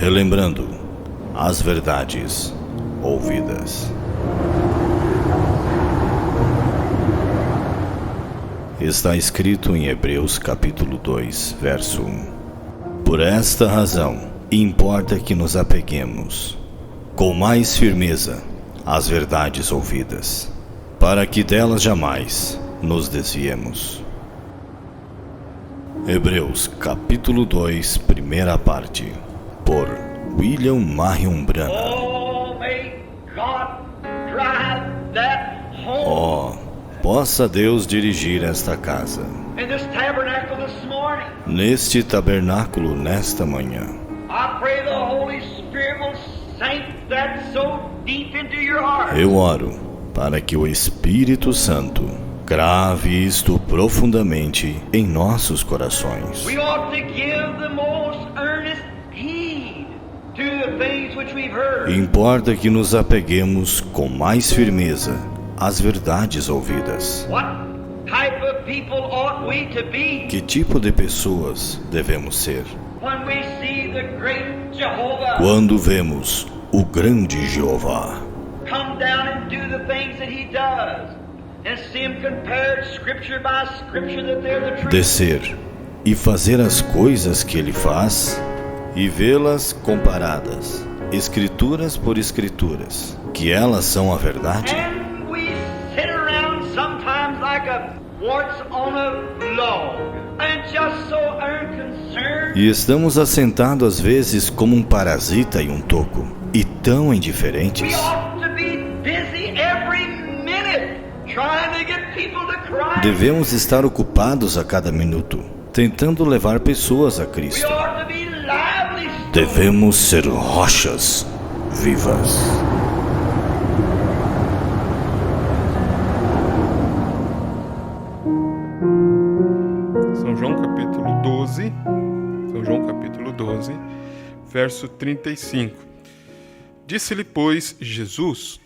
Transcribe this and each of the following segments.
relembrando as verdades ouvidas. Está escrito em Hebreus capítulo 2, verso 1. Por esta razão, importa que nos apeguemos com mais firmeza às verdades ouvidas, para que delas jamais nos desviemos. Hebreus capítulo 2, primeira parte, por William Marion Branham. Possa Deus dirigir esta casa, neste tabernáculo nesta manhã. Eu oro para que o Espírito Santo grave isto profundamente em nossos corações. Importa que nos apeguemos com mais firmeza às verdades ouvidas. Que tipo de pessoas devemos ser quando vemos o grande Jeová descer e fazer as coisas que ele faz e vê-las comparadas, escrituras por escrituras, que elas são a verdade? E estamos assentados às vezes como um parasita em um toco, e tão indiferentes. Devemos estar ocupados a cada minuto, tentando levar pessoas a Cristo. Devemos ser rochas vivas. São João capítulo 12, verso 35. Disse-lhe, pois, Jesus,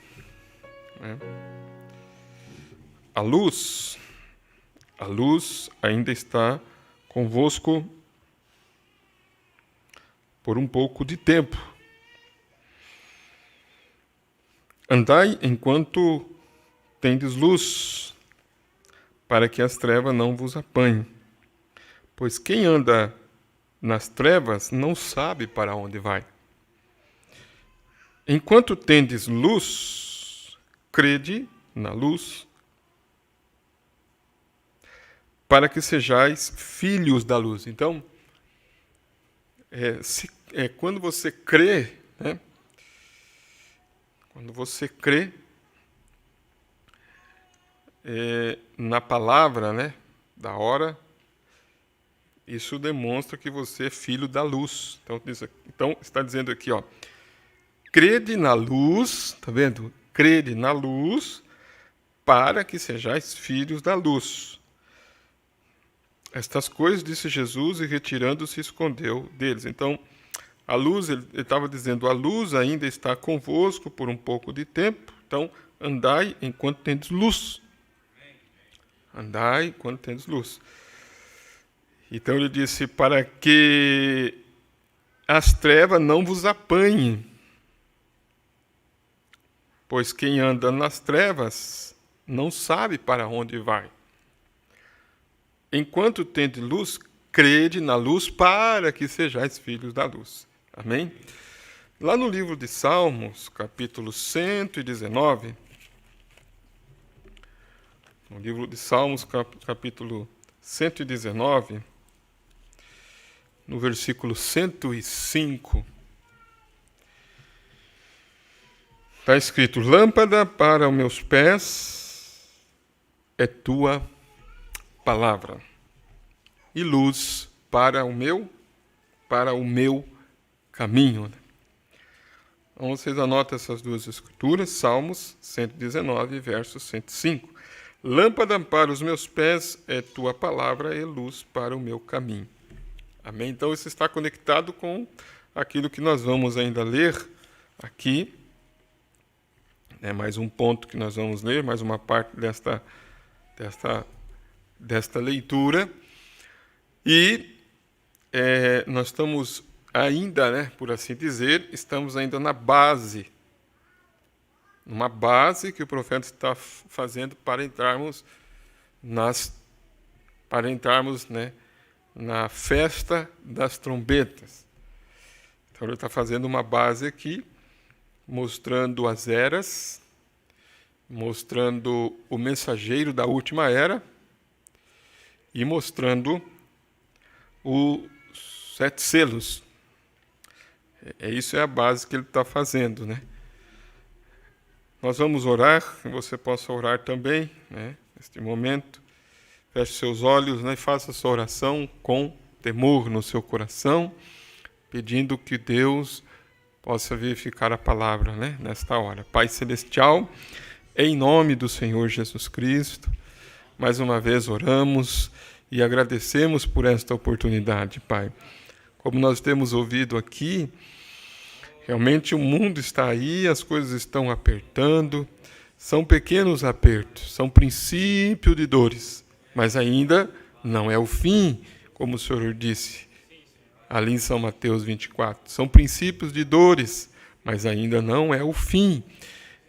a luz ainda está convosco por um pouco de tempo. Andai enquanto tendes luz, para que as trevas não vos apanhem. Pois quem anda nas trevas não sabe para onde vai. Enquanto tendes luz, crede na luz, para que sejais filhos da luz. Então, quando você crê, quando você crê na palavra, da hora, isso demonstra que você é filho da luz. Então está dizendo aqui, crede na luz, tá vendo? Crede na luz, para que sejais filhos da luz. Estas coisas disse Jesus, e retirando-se escondeu deles. Então, a luz, ele estava dizendo, a luz ainda está convosco por um pouco de tempo. Então, andai enquanto tendes luz. Andai enquanto tendes luz. Então ele disse, para que as trevas não vos apanhem. Pois quem anda nas trevas não sabe para onde vai. Enquanto tendes luz, crede na luz, para que sejais filhos da luz. Amém? Lá no livro de Salmos, capítulo 119, no livro de Salmos, capítulo 119, no versículo 105, está escrito, lâmpada para os meus pés é tua palavra, e luz para o meu caminho. Então vocês anotam essas duas escrituras, Salmos 119, verso 105. Lâmpada para os meus pés é tua palavra, e luz para o meu caminho. Amém? Então isso está conectado com aquilo que nós vamos ainda ler aqui. Mais um ponto que nós vamos ler, mais uma parte desta leitura. E nós estamos ainda, né, por assim dizer, estamos ainda na base, uma base que o profeta está fazendo para entrarmos né, na festa das trombetas. Então ele está fazendo uma base aqui, mostrando as eras, mostrando o mensageiro da última era e mostrando os 7 selos. Isso é a base que ele está fazendo, né? Nós vamos orar, que você possa orar também, né, neste momento. Feche seus olhos, né, e faça sua oração com temor no seu coração, pedindo que Deus possa vivificar a palavra, né, nesta hora. Pai Celestial, em nome do Senhor Jesus Cristo, mais uma vez oramos e agradecemos por esta oportunidade, Pai. Como nós temos ouvido aqui, realmente o mundo está aí, as coisas estão apertando, são pequenos apertos, são princípios de dores, mas ainda não é o fim, como o Senhor disse ali em São Mateus 24. São princípios de dores, mas ainda não é o fim.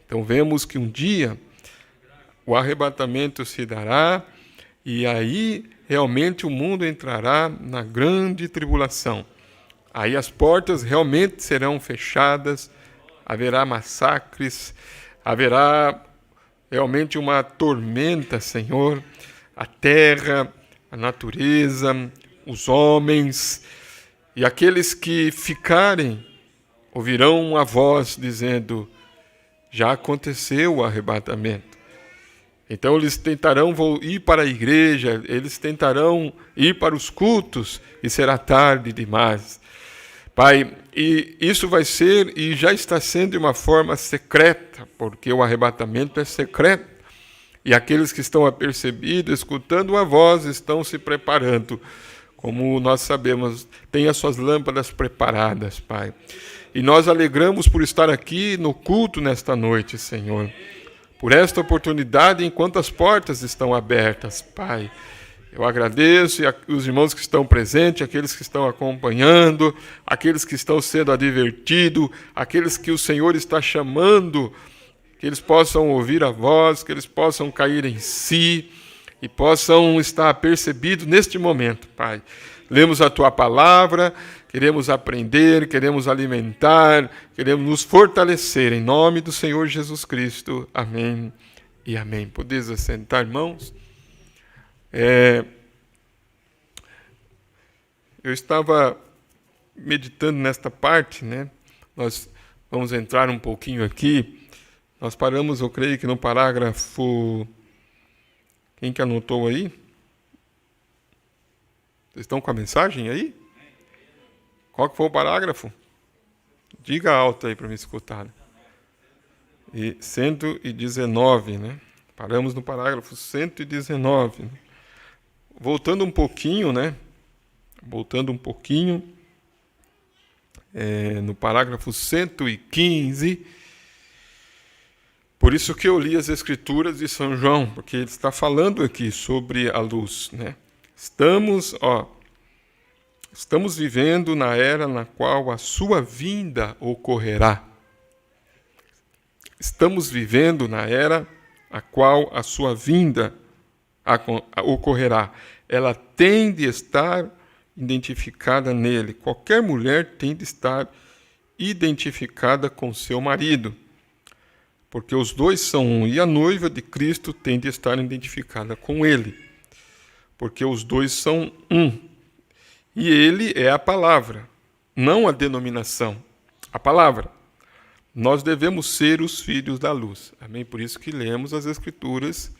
Então vemos que um dia o arrebatamento se dará e aí realmente o mundo entrará na grande tribulação. Aí as portas realmente serão fechadas, haverá massacres, haverá realmente uma tormenta, Senhor, a terra, a natureza, os homens, e aqueles que ficarem ouvirão uma voz dizendo: já aconteceu o arrebatamento. Então eles tentarão ir para a igreja, eles tentarão ir para os cultos, e será tarde demais. Pai, e isso vai ser e já está sendo de uma forma secreta, porque o arrebatamento é secreto. E aqueles que estão apercebidos, escutando a voz, estão se preparando. Como nós sabemos, tem as suas lâmpadas preparadas, Pai. E nós alegramos por estar aqui no culto nesta noite, Senhor. Por esta oportunidade, enquanto as portas estão abertas, Pai. Eu agradeço os irmãos que estão presentes, aqueles que estão acompanhando, aqueles que estão sendo advertidos, aqueles que o Senhor está chamando, que eles possam ouvir a voz, que eles possam cair em si e possam estar apercebidos neste momento, Pai. Lemos a Tua palavra, queremos aprender, queremos alimentar, queremos nos fortalecer em nome do Senhor Jesus Cristo. Amém e amém. Podeis assentar, irmãos? Eu estava meditando nesta parte, né? Nós vamos entrar um pouquinho aqui. Nós paramos, eu creio que no parágrafo... Quem que anotou aí? Vocês estão com a mensagem aí? Qual que foi o parágrafo? Diga alto aí para me escutar. Né? E 119, né? Paramos no parágrafo 119. Né? Voltando um pouquinho, né? No parágrafo 115, por isso que eu li as Escrituras de São João, porque ele está falando aqui sobre a luz, né? Estamos vivendo na era na qual a sua vinda ocorrerá. Estamos vivendo na era a qual a sua vinda ocorrerá. Ela tem de estar identificada nele. Qualquer mulher tem de estar identificada com seu marido, porque os dois são um, e a noiva de Cristo tem de estar identificada com ele, porque os dois são um. E ele é a palavra, não a denominação, a palavra. Nós devemos ser os filhos da luz. Amém? Por isso que lemos as Escrituras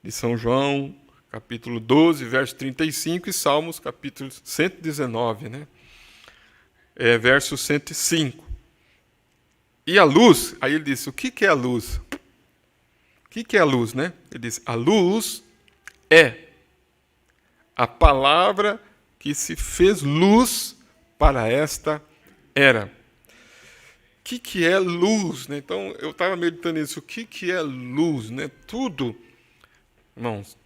de São João, capítulo 12, verso 35, e Salmos, capítulo 119, né? Verso 105. E a luz, aí ele disse, o que é a luz? O que é a luz, né? Ele diz, a luz é a palavra que se fez luz para esta era. O que é luz, né? Então, eu estava meditando nisso. O que é luz, né? Tudo, irmãos,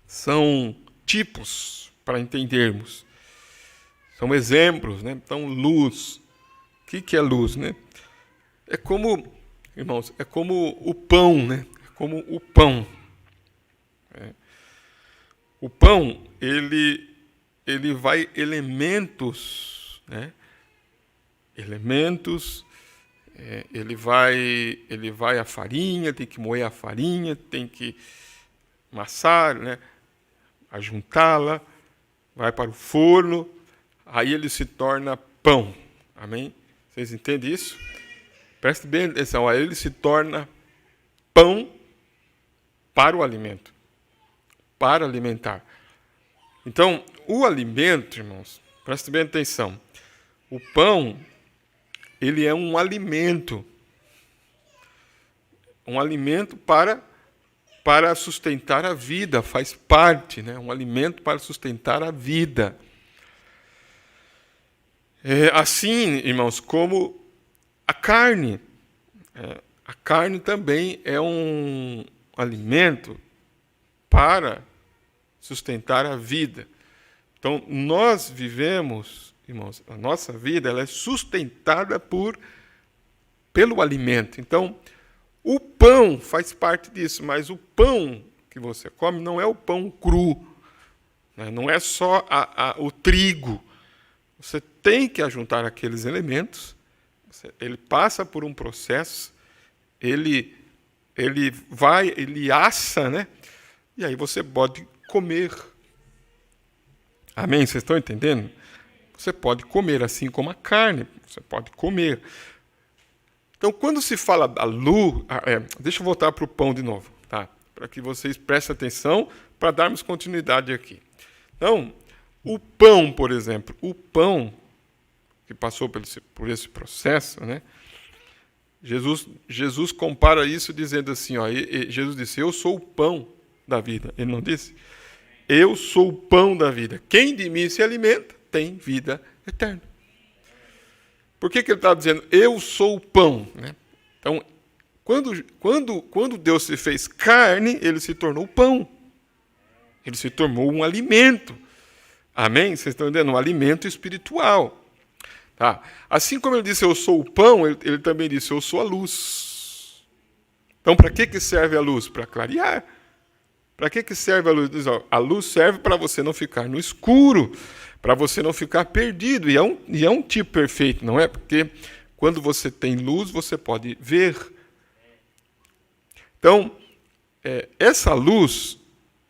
são tipos para entendermos. São exemplos, né? Então, luz. O que é luz, né? É como, irmãos, é como o pão, né? É como o pão. O pão, ele vai elementos, né? Elementos, ele vai a farinha, tem que moer a farinha, tem que amassar, né? Ajuntá-la, vai para o forno, aí ele se torna pão. Amém? Vocês entendem isso? Preste bem atenção, aí ele se torna pão para o alimento, para alimentar. Então, o alimento, irmãos, preste bem atenção, o pão, ele é um alimento para sustentar a vida, faz parte, né? Um alimento para sustentar a vida. Assim, irmãos, como a carne. A carne também é um alimento para sustentar a vida. Então, nós vivemos, irmãos, a nossa vida ela é sustentada pelo alimento. Então, o pão faz parte disso, mas o pão que você come não é o pão cru, né? Não é só o trigo. Você tem que ajuntar aqueles elementos, ele passa por um processo, ele assa, né? E aí você pode comer. Amém? Vocês estão entendendo? Você pode comer, assim como a carne, você pode comer. Então, quando se fala da luz... deixa eu voltar para o pão de novo, tá? Para que vocês prestem atenção, para darmos continuidade aqui. Então, o pão, por exemplo, o pão que passou por esse processo, né? Jesus compara isso dizendo assim, Jesus disse, eu sou o pão da vida. Ele não disse? Eu sou o pão da vida. Quem de mim se alimenta tem vida eterna. Por que ele está dizendo, eu sou o pão? Né? Então, quando Deus se fez carne, ele se tornou pão. Ele se tornou um alimento. Amém? Vocês estão entendendo? Um alimento espiritual. Tá? Assim como ele disse, eu sou o pão, ele também disse, eu sou a luz. Então, para que serve a luz? Para clarear. Para que serve a luz? A luz serve para você não ficar no escuro, para você não ficar perdido. E é um tipo perfeito, não é? Porque quando você tem luz, você pode ver. Então, essa luz,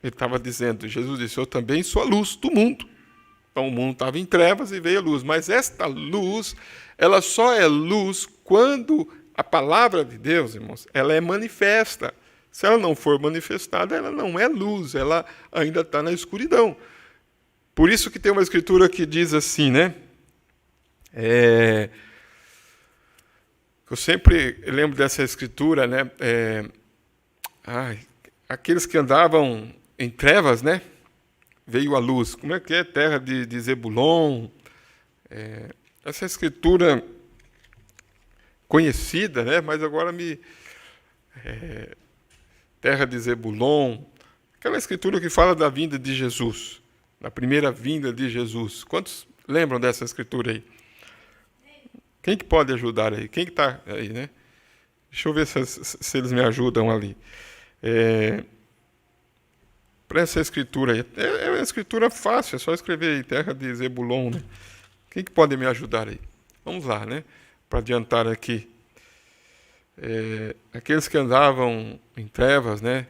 ele estava dizendo, Jesus disse, eu também sou a luz do mundo. Então, o mundo estava em trevas e veio a luz. Mas esta luz, ela só é luz quando a palavra de Deus, irmãos, ela é manifesta. Se ela não for manifestada, ela não é luz, ela ainda está na escuridão. Por isso que tem uma escritura que diz assim, né? Eu sempre lembro dessa escritura, né? Aqueles que andavam em trevas, né? Veio a luz. Como é que é? Terra de Zebulon. Essa escritura conhecida, né? Mas agora terra de Zebulon. Aquela escritura que fala da vinda de Jesus. Da primeira vinda de Jesus. Quantos lembram dessa escritura aí? Quem que pode ajudar aí? Quem que está aí, né? Deixa eu ver se eles me ajudam ali. Para essa escritura aí. É uma escritura fácil, é só escrever aí, terra de Zebulon, né? Quem que pode me ajudar aí? Vamos lá, né? Para adiantar aqui. Aqueles que andavam em trevas, né?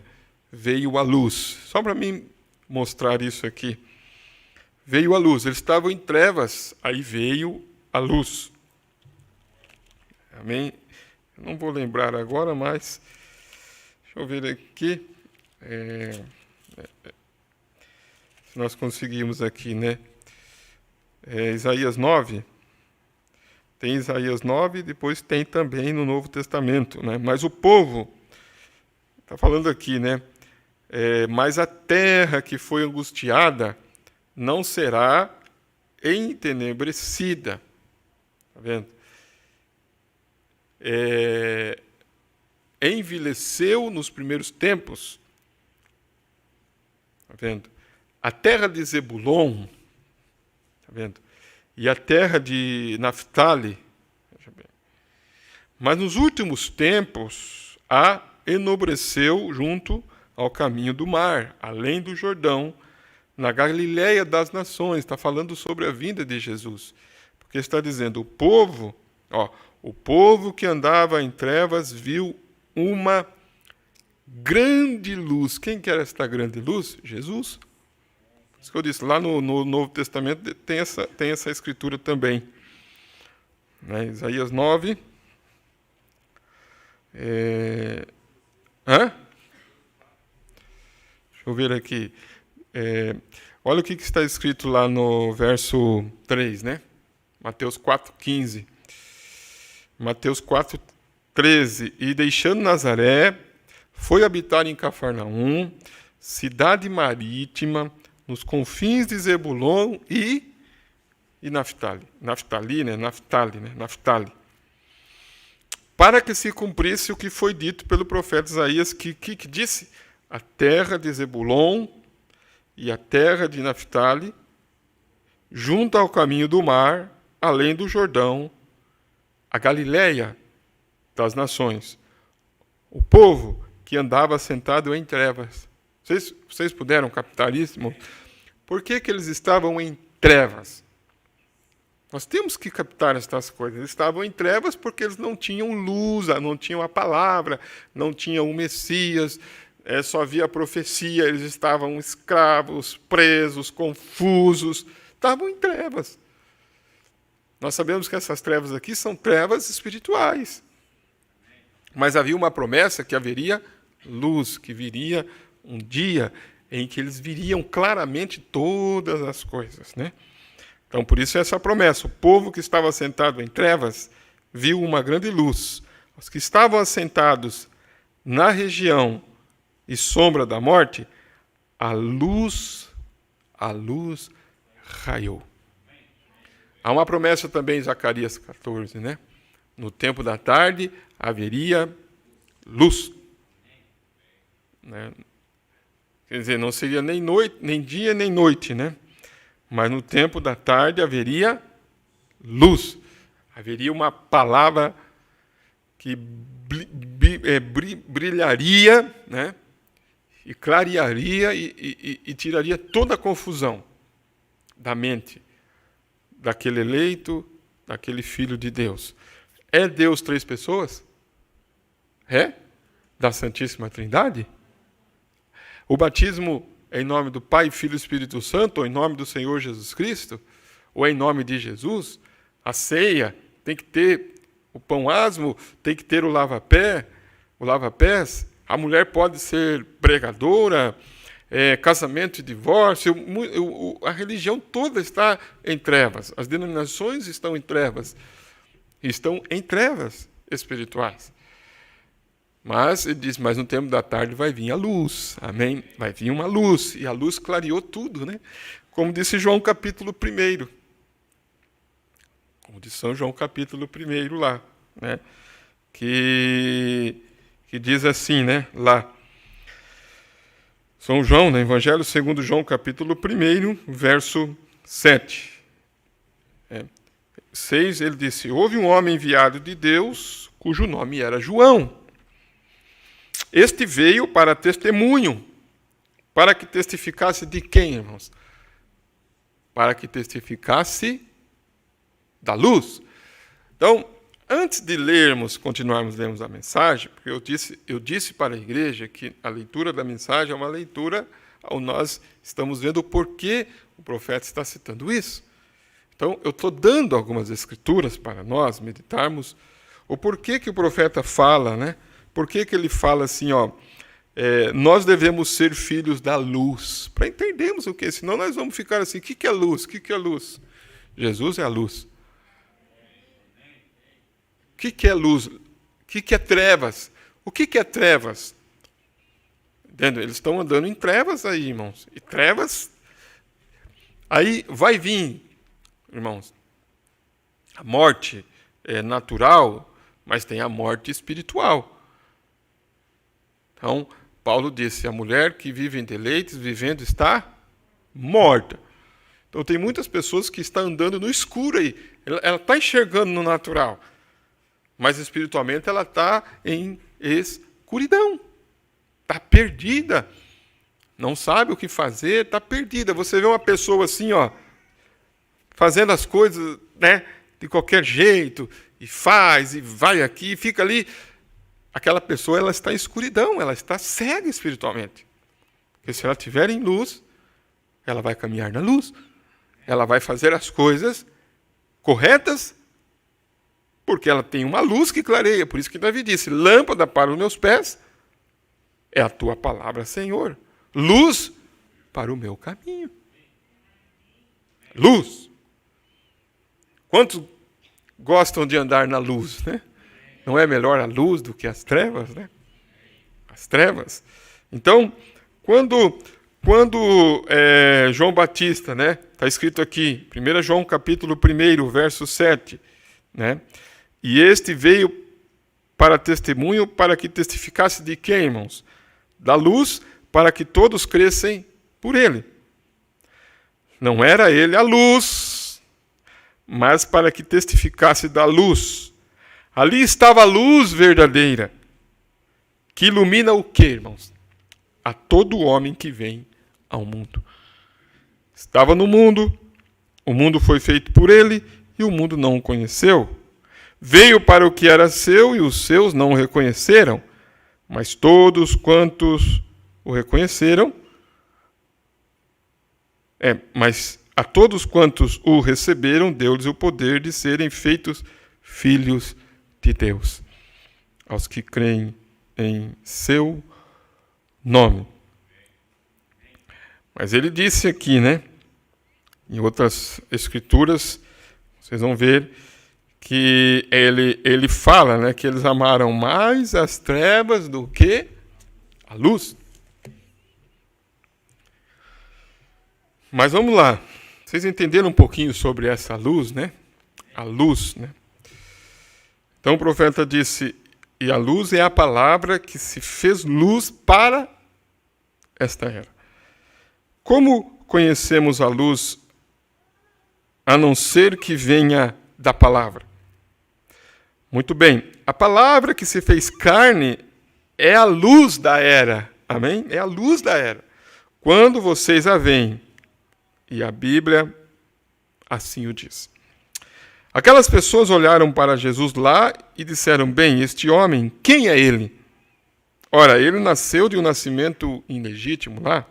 Veio a luz. Só para mim mostrar isso aqui. Veio a luz. Eles estavam em trevas, aí veio a luz. Amém? Eu não vou lembrar agora, mas deixa eu ver aqui. Se nós conseguimos aqui, né? Isaías 9. Tem Isaías 9, depois tem também no Novo Testamento, né? Mas o povo, está falando aqui, né? Mas a terra que foi angustiada não será entenebrecida. Está vendo? Envelheceu nos primeiros tempos. Está vendo? A terra de Zebulon, está vendo? e a terra de Naftali. Mas nos últimos tempos a enobreceu junto ao caminho do mar, além do Jordão, na Galiléia das nações. Está falando sobre a vinda de Jesus. Porque está dizendo, o povo que andava em trevas viu uma grande luz. Quem que era esta grande luz? Jesus. Isso que eu disse, lá no Novo Testamento tem essa escritura também. Né? Isaías 9. Deixa eu ver aqui. Olha o que está escrito lá no verso 3, né? Mateus 4,15. Mateus 4,13. E deixando Nazaré, foi habitar em Cafarnaum, cidade marítima, nos confins de Zebulon e Naftali. Naftali. Para que se cumprisse o que foi dito pelo profeta Isaías, que disse: a terra de Zebulon e a terra de Naftali, junto ao caminho do mar, além do Jordão, a Galiléia das nações, o povo que andava sentado em trevas. Vocês puderam captar isso, irmão? Por que eles estavam em trevas? Nós temos que captar estas coisas. Eles estavam em trevas porque eles não tinham luz, não tinham a palavra, não tinham o Messias, só havia a profecia, eles estavam escravos, presos, confusos, estavam em trevas. Nós sabemos que essas trevas aqui são trevas espirituais. Mas havia uma promessa que haveria luz, que viria um dia em que eles viriam claramente todas as coisas, né? Então, por isso essa promessa. O povo que estava assentado em trevas viu uma grande luz. Os que estavam assentados na região e sombra da morte, a luz raiou. Há uma promessa também em Zacarias 14, né? No tempo da tarde haveria luz. Né? Quer dizer, não seria nem noite, nem dia, nem noite, né? Mas no tempo da tarde haveria luz. Haveria uma palavra que brilharia, né? E clarearia e tiraria toda a confusão da mente daquele eleito, daquele filho de Deus. É Deus três pessoas? É? Da Santíssima Trindade? O batismo é em nome do Pai, Filho e Espírito Santo, ou em nome do Senhor Jesus Cristo? Ou é em nome de Jesus? A ceia tem que ter o pão asmo, tem que ter o lava-pés. A mulher pode ser pregadora, casamento e divórcio. A religião toda está em trevas. As denominações estão em trevas. Estão em trevas espirituais. Mas, ele diz, mas no tempo da tarde vai vir a luz. Amém? Vai vir uma luz. E a luz clareou tudo, né? Como disse João capítulo 1. Como disse São João capítulo 1 lá. Né? Que diz assim, né? Lá. São João, no Evangelho segundo João, capítulo 1, verso 7. 6, ele disse, houve um homem enviado de Deus, cujo nome era João. Este veio para testemunho, para que testificasse de quem, irmãos? Para que testificasse da luz. Então, antes de continuarmos lendo a mensagem, porque eu disse para a igreja que a leitura da mensagem é uma leitura onde nós estamos vendo o porquê o profeta está citando isso. Então, eu estou dando algumas escrituras para nós meditarmos o porquê que o profeta fala, né? Por que ele fala assim, nós devemos ser filhos da luz, para entendermos o que é, senão nós vamos ficar assim, o que é luz? O que é luz? Jesus é a luz. O que é luz? O que é trevas? O que é trevas? Entendeu? Eles estão andando em trevas aí, irmãos. E trevas, aí vai vir, irmãos, a morte é natural, mas tem a morte espiritual. Então, Paulo disse, a mulher que vive em deleites, vivendo está morta. Então tem muitas pessoas que estão andando no escuro aí. Ela está enxergando no natural, mas espiritualmente ela está em escuridão. Está perdida. Não sabe o que fazer, está perdida. Você vê uma pessoa assim, fazendo as coisas, né, de qualquer jeito, e faz, e vai aqui, e fica ali. Aquela pessoa, ela está em escuridão, ela está cega espiritualmente. Porque se ela estiver em luz, ela vai caminhar na luz. Ela vai fazer as coisas corretas, porque ela tem uma luz que clareia. Por isso que Davi disse, lâmpada para os meus pés é a tua palavra, Senhor. Luz para o meu caminho. Luz. Quantos gostam de andar na luz, né? Não é melhor a luz do que as trevas, né? As trevas. Então, quando João Batista, né? Está escrito aqui, 1 João capítulo 1, verso 7, né? E este veio para testemunho, para que testificasse de quem, irmãos? Da luz, para que todos crescem por ele. Não era ele a luz, mas para que testificasse da luz. Ali estava a luz verdadeira, que ilumina o quê, irmãos? A todo homem que vem ao mundo. Estava no mundo, o mundo foi feito por ele, e o mundo não o conheceu. Veio para o que era seu, e os seus não o reconheceram, mas todos quantos o reconheceram, mas a todos quantos o receberam, deu-lhes o poder de serem feitos filhos de Deus, aos que creem em seu nome. Mas ele disse aqui, né? Em outras escrituras, vocês vão ver que ele fala, né, que eles amaram mais as trevas do que a luz. Mas vamos lá. Vocês entenderam um pouquinho sobre essa luz, né? A luz, né? Então o profeta disse, e a luz é a palavra que se fez luz para esta era. Como conhecemos a luz, a não ser que venha da palavra? Muito bem, a palavra que se fez carne é a luz da era, amém? É a luz da era. Quando vocês a veem, e a Bíblia assim o diz. Aquelas pessoas olharam para Jesus lá e disseram, bem, este homem, quem é ele? Ora, ele nasceu de um nascimento ilegítimo lá.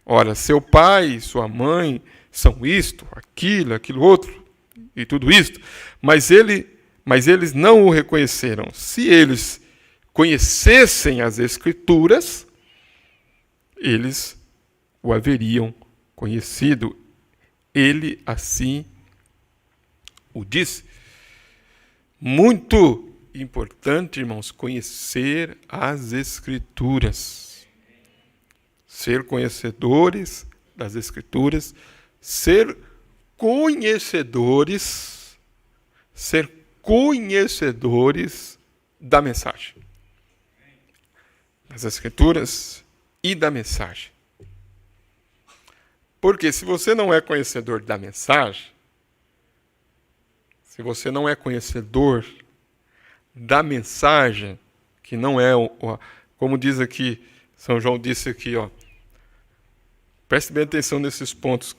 Ora, seu pai e sua mãe são isto, aquilo outro, e tudo isto. Mas eles não o reconheceram. Se eles conhecessem as Escrituras, eles o haveriam conhecido. Ele assim o disse. Muito importante, irmãos, conhecer as Escrituras. Ser conhecedores das Escrituras, ser conhecedores da mensagem. Das Escrituras e da mensagem. Porque se você não é conhecedor da mensagem, se você não é conhecedor da mensagem, que não é, como diz aqui, São João disse aqui, preste bem atenção nesses pontos.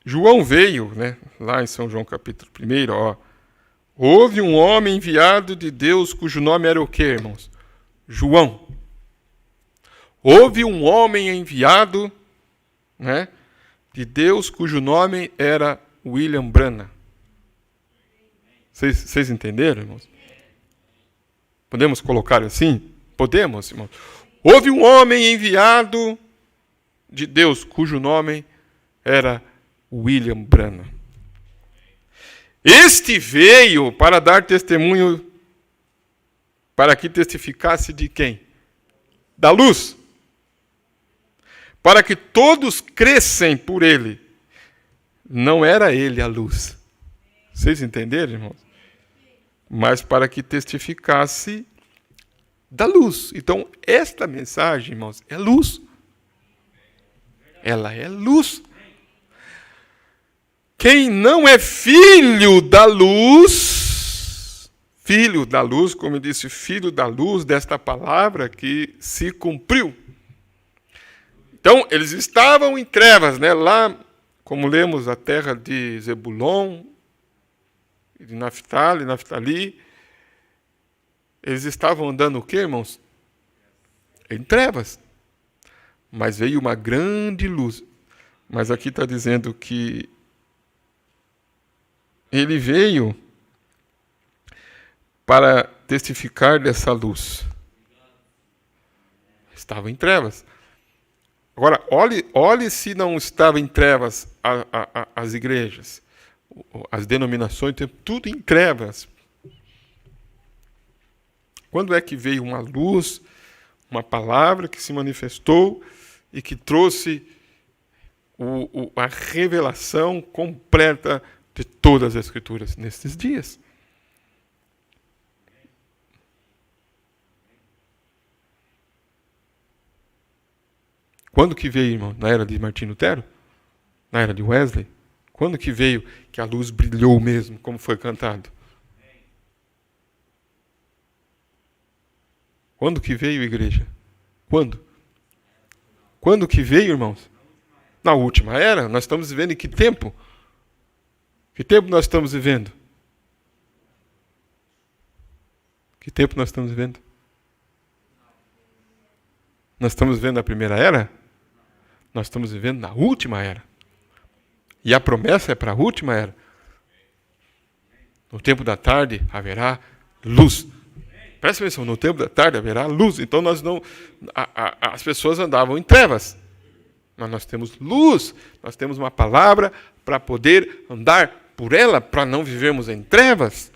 João veio, né, lá em São João capítulo 1, houve um homem enviado de Deus cujo nome era o quê, irmãos? João. Houve um homem enviado, né, de Deus cujo nome era William Branham. Vocês entenderam, irmãos? Podemos colocar assim? Podemos, irmãos. Houve um homem enviado de Deus cujo nome era William Branham. Este veio para dar testemunho, para que testificasse de quem? Da luz. Para que todos crescem por ele. Não era ele a luz. Vocês entenderam, irmãos? Mas para que testificasse da luz. Então, esta mensagem, irmãos, é luz. Ela é luz. Quem não é filho da luz, como eu disse, filho da luz, desta palavra que se cumpriu. Então, eles estavam em trevas, né? Lá, como lemos, a terra de Zebulon, de Naftali, eles estavam andando o quê, irmãos? Em trevas. Mas veio uma grande luz. Mas aqui está dizendo que ele veio para testificar dessa luz. Estava em trevas. Agora, olhe se não estava em trevas as igrejas, as denominações, tudo em trevas. Quando é que veio uma luz, uma palavra que se manifestou e que trouxe a revelação completa de todas as Escrituras nesses dias? Quando que veio, irmão? Na era de Martim Lutero? Na era de Wesley? Quando que veio que a luz brilhou mesmo, como foi cantado? Quando que veio, igreja? Quando? Quando que veio, irmãos? Na última era? Nós estamos vivendo em que tempo? Que tempo nós estamos vivendo? Que tempo nós estamos vivendo? Nós estamos vivendo a primeira era? Nós estamos vivendo na última era. E a promessa é para a última era. No tempo da tarde haverá luz. Presta atenção, no tempo da tarde haverá luz. Então as pessoas andavam em trevas. Mas nós temos luz, nós temos uma palavra para poder andar por ela, para não vivermos em trevas.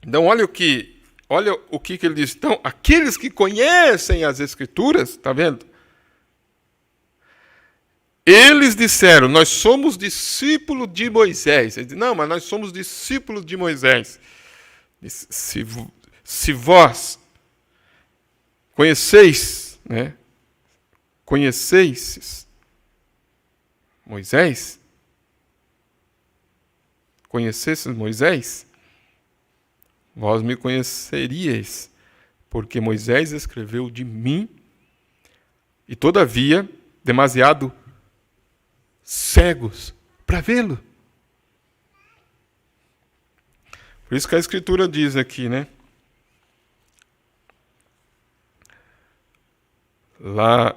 Então olha o que ele diz. Então, aqueles que conhecem as Escrituras, está vendo? Eles disseram, nós somos discípulos de Moisés. Ele diz, não, mas nós somos discípulos de Moisés. Se vós conheceis, né? Conhecestes Moisés? Conhecestes Moisés? Vós me conheceríeis, porque Moisés escreveu de mim, e todavia, demasiado cegos para vê-lo. Por isso que a Escritura diz aqui, né? Lá,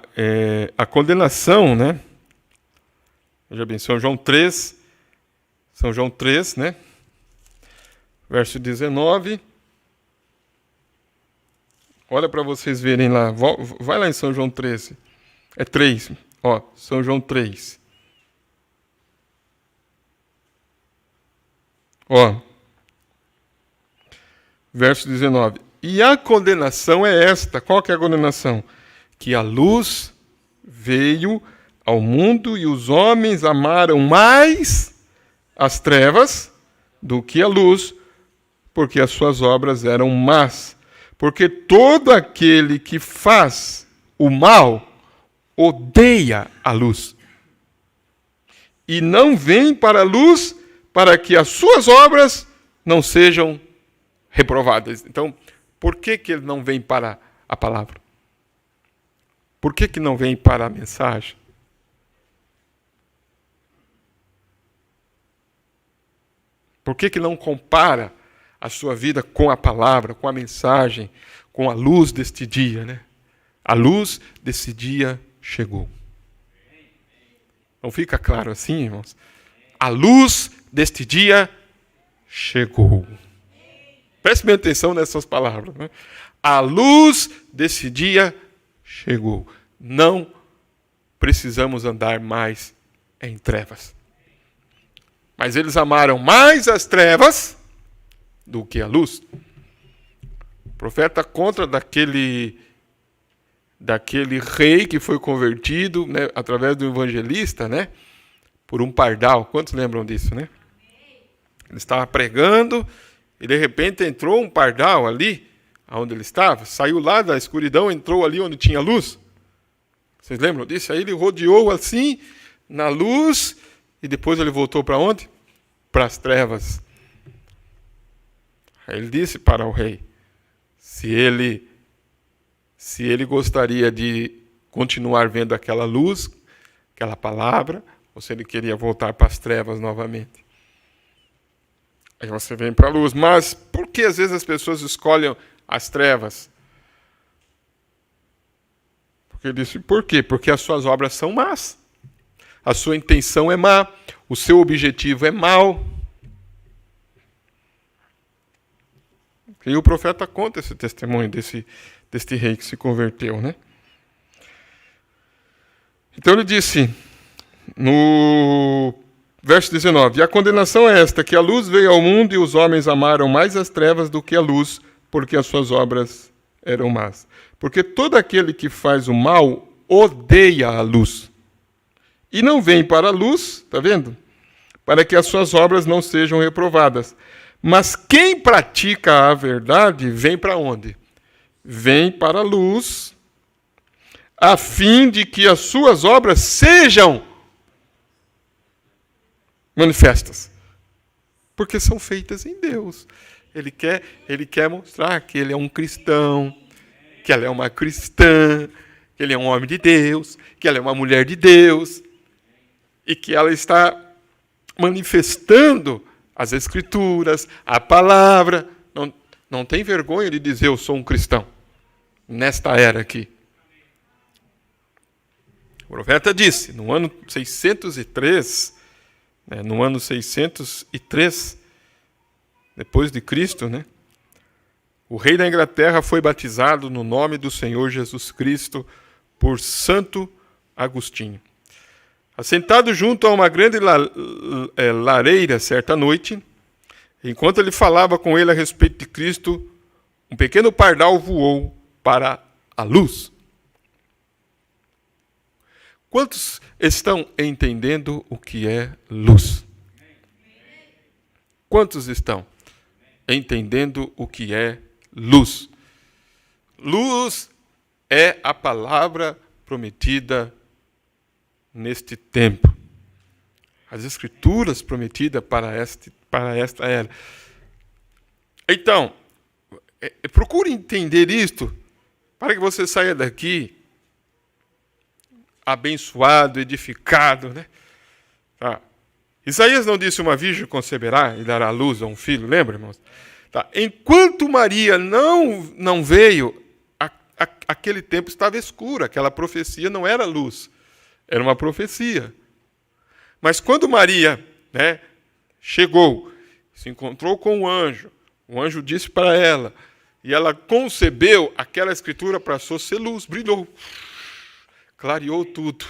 a condenação, né? Veja bem, São João 3, né? Verso 19. Olha para vocês verem lá. Vai lá em São João 13. É 3. Ó, São João 3. Ó. Verso 19. E a condenação é esta. Qual que é a condenação? Que a luz veio ao mundo e os homens amaram mais as trevas do que a luz, porque as suas obras eram más. Porque todo aquele que faz o mal odeia a luz. E não vem para a luz para que as suas obras não sejam reprovadas. Então, por que ele não vem para a palavra? Por que não vem para a mensagem? Por que não compara a sua vida com a palavra, com a mensagem, com a luz deste dia, né? A luz desse dia chegou. Não fica claro assim, irmãos? A luz deste dia chegou. Preste bem atenção nessas palavras, né? A luz desse dia chegou. Não precisamos andar mais em trevas. Mas eles amaram mais as trevas do que a luz. O profeta conta daquele rei que foi convertido, né, através do evangelista, né, por um pardal. Quantos lembram disso, né? Ele estava pregando e de repente entrou um pardal ali, onde ele estava, saiu lá da escuridão, entrou ali onde tinha luz. Vocês lembram disso? Aí ele rodeou assim, na luz, e depois ele voltou para onde? Para as trevas. Aí ele disse para o rei, se ele gostaria de continuar vendo aquela luz, aquela palavra, ou se ele queria voltar para as trevas novamente. Aí você vem para a luz. Mas por que às vezes as pessoas escolhem as trevas? Porque ele disse, por quê? Porque as suas obras são más. A sua intenção é má. O seu objetivo é mau. E o profeta conta esse testemunho deste rei que se converteu, né? Então ele disse, no verso 19, e a condenação é esta, que a luz veio ao mundo e os homens amaram mais as trevas do que a luz, porque as suas obras eram más. Porque todo aquele que faz o mal odeia a luz. E não vem para a luz, está vendo? Para que as suas obras não sejam reprovadas. Mas quem pratica a verdade vem para onde? Vem para a luz, a fim de que as suas obras sejam manifestas. Porque são feitas em Deus. Ele quer mostrar que ele é um cristão, que ela é uma cristã, que ele é um homem de Deus, que ela é uma mulher de Deus, e que ela está manifestando as Escrituras, a palavra. Não tem vergonha de dizer eu sou um cristão, nesta era aqui. O profeta disse, no ano 603, depois de Cristo, né? O rei da Inglaterra foi batizado no nome do Senhor Jesus Cristo por Santo Agostinho. Assentado junto a uma grande lareira certa noite, enquanto ele falava com ele a respeito de Cristo, um pequeno pardal voou para a luz. Quantos estão entendendo o que é luz? Quantos estão entendendo o que é luz? Luz é a palavra prometida neste tempo. As Escrituras prometidas para esta era. Então, procure entender isto, para que você saia daqui abençoado, edificado, né? Tá. Isaías não disse uma virgem conceberá e dará luz a um filho, lembra, irmãos? Tá. Enquanto Maria não veio, aquele tempo estava escuro, aquela profecia não era luz, era uma profecia. Mas quando Maria, né, chegou, se encontrou com o anjo disse para ela, e ela concebeu, aquela escritura passou a ser luz, brilhou, clareou tudo.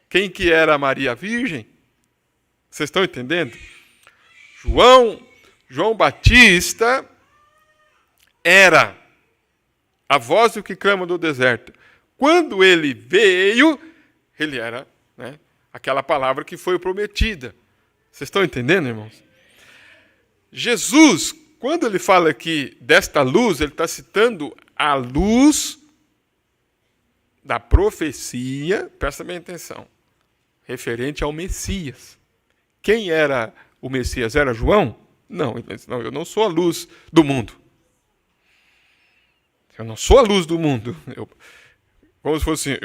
Quem que era Maria Virgem? Vocês estão entendendo? João Batista era a voz do que clama do deserto. Quando ele veio, ele era, né, aquela palavra que foi prometida. Vocês estão entendendo, irmãos? Jesus, quando ele fala aqui desta luz, ele está citando a luz da profecia, presta bem atenção, referente ao Messias. Quem era o Messias? Era João? Não, eu não sou a luz do mundo. Eu não sou a luz do mundo. Como se fosse assim,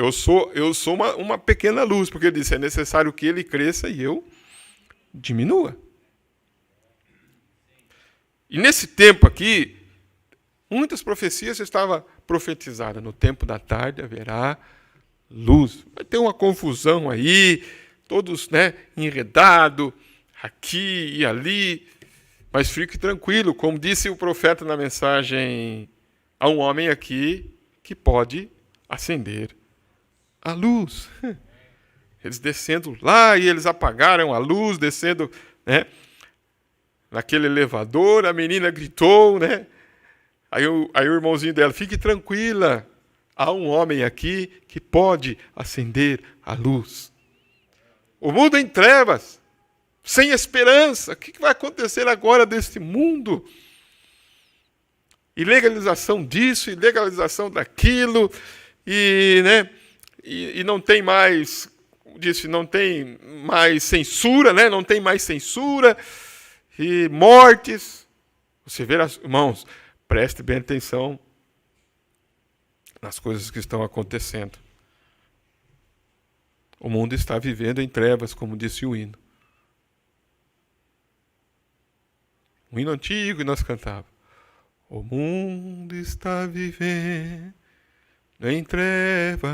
eu sou uma pequena luz, porque ele disse, é necessário que ele cresça e eu diminua. E nesse tempo aqui, muitas profecias estavam profetizadas. No tempo da tarde haverá luz. Vai ter uma confusão aí, todos, né, enredados, aqui e ali. Mas fique tranquilo, como disse o profeta na mensagem, há um homem aqui que pode acender a luz. Eles descendo lá e eles apagaram a luz, descendo, né, naquele elevador, a menina gritou, né? Aí o irmãozinho dela, fique tranquila, há um homem aqui que pode acender a luz. O mundo em trevas, sem esperança, o que vai acontecer agora deste mundo? E legalização disso, e legalização daquilo, e, né, e não tem mais, disse, não tem mais censura, né? Não tem mais censura e mortes. Você vê, irmãos, preste bem atenção nas coisas que estão acontecendo. O mundo está vivendo em trevas, como disse o hino. Um hino antigo e nós cantávamos. O mundo está vivendo em trevas.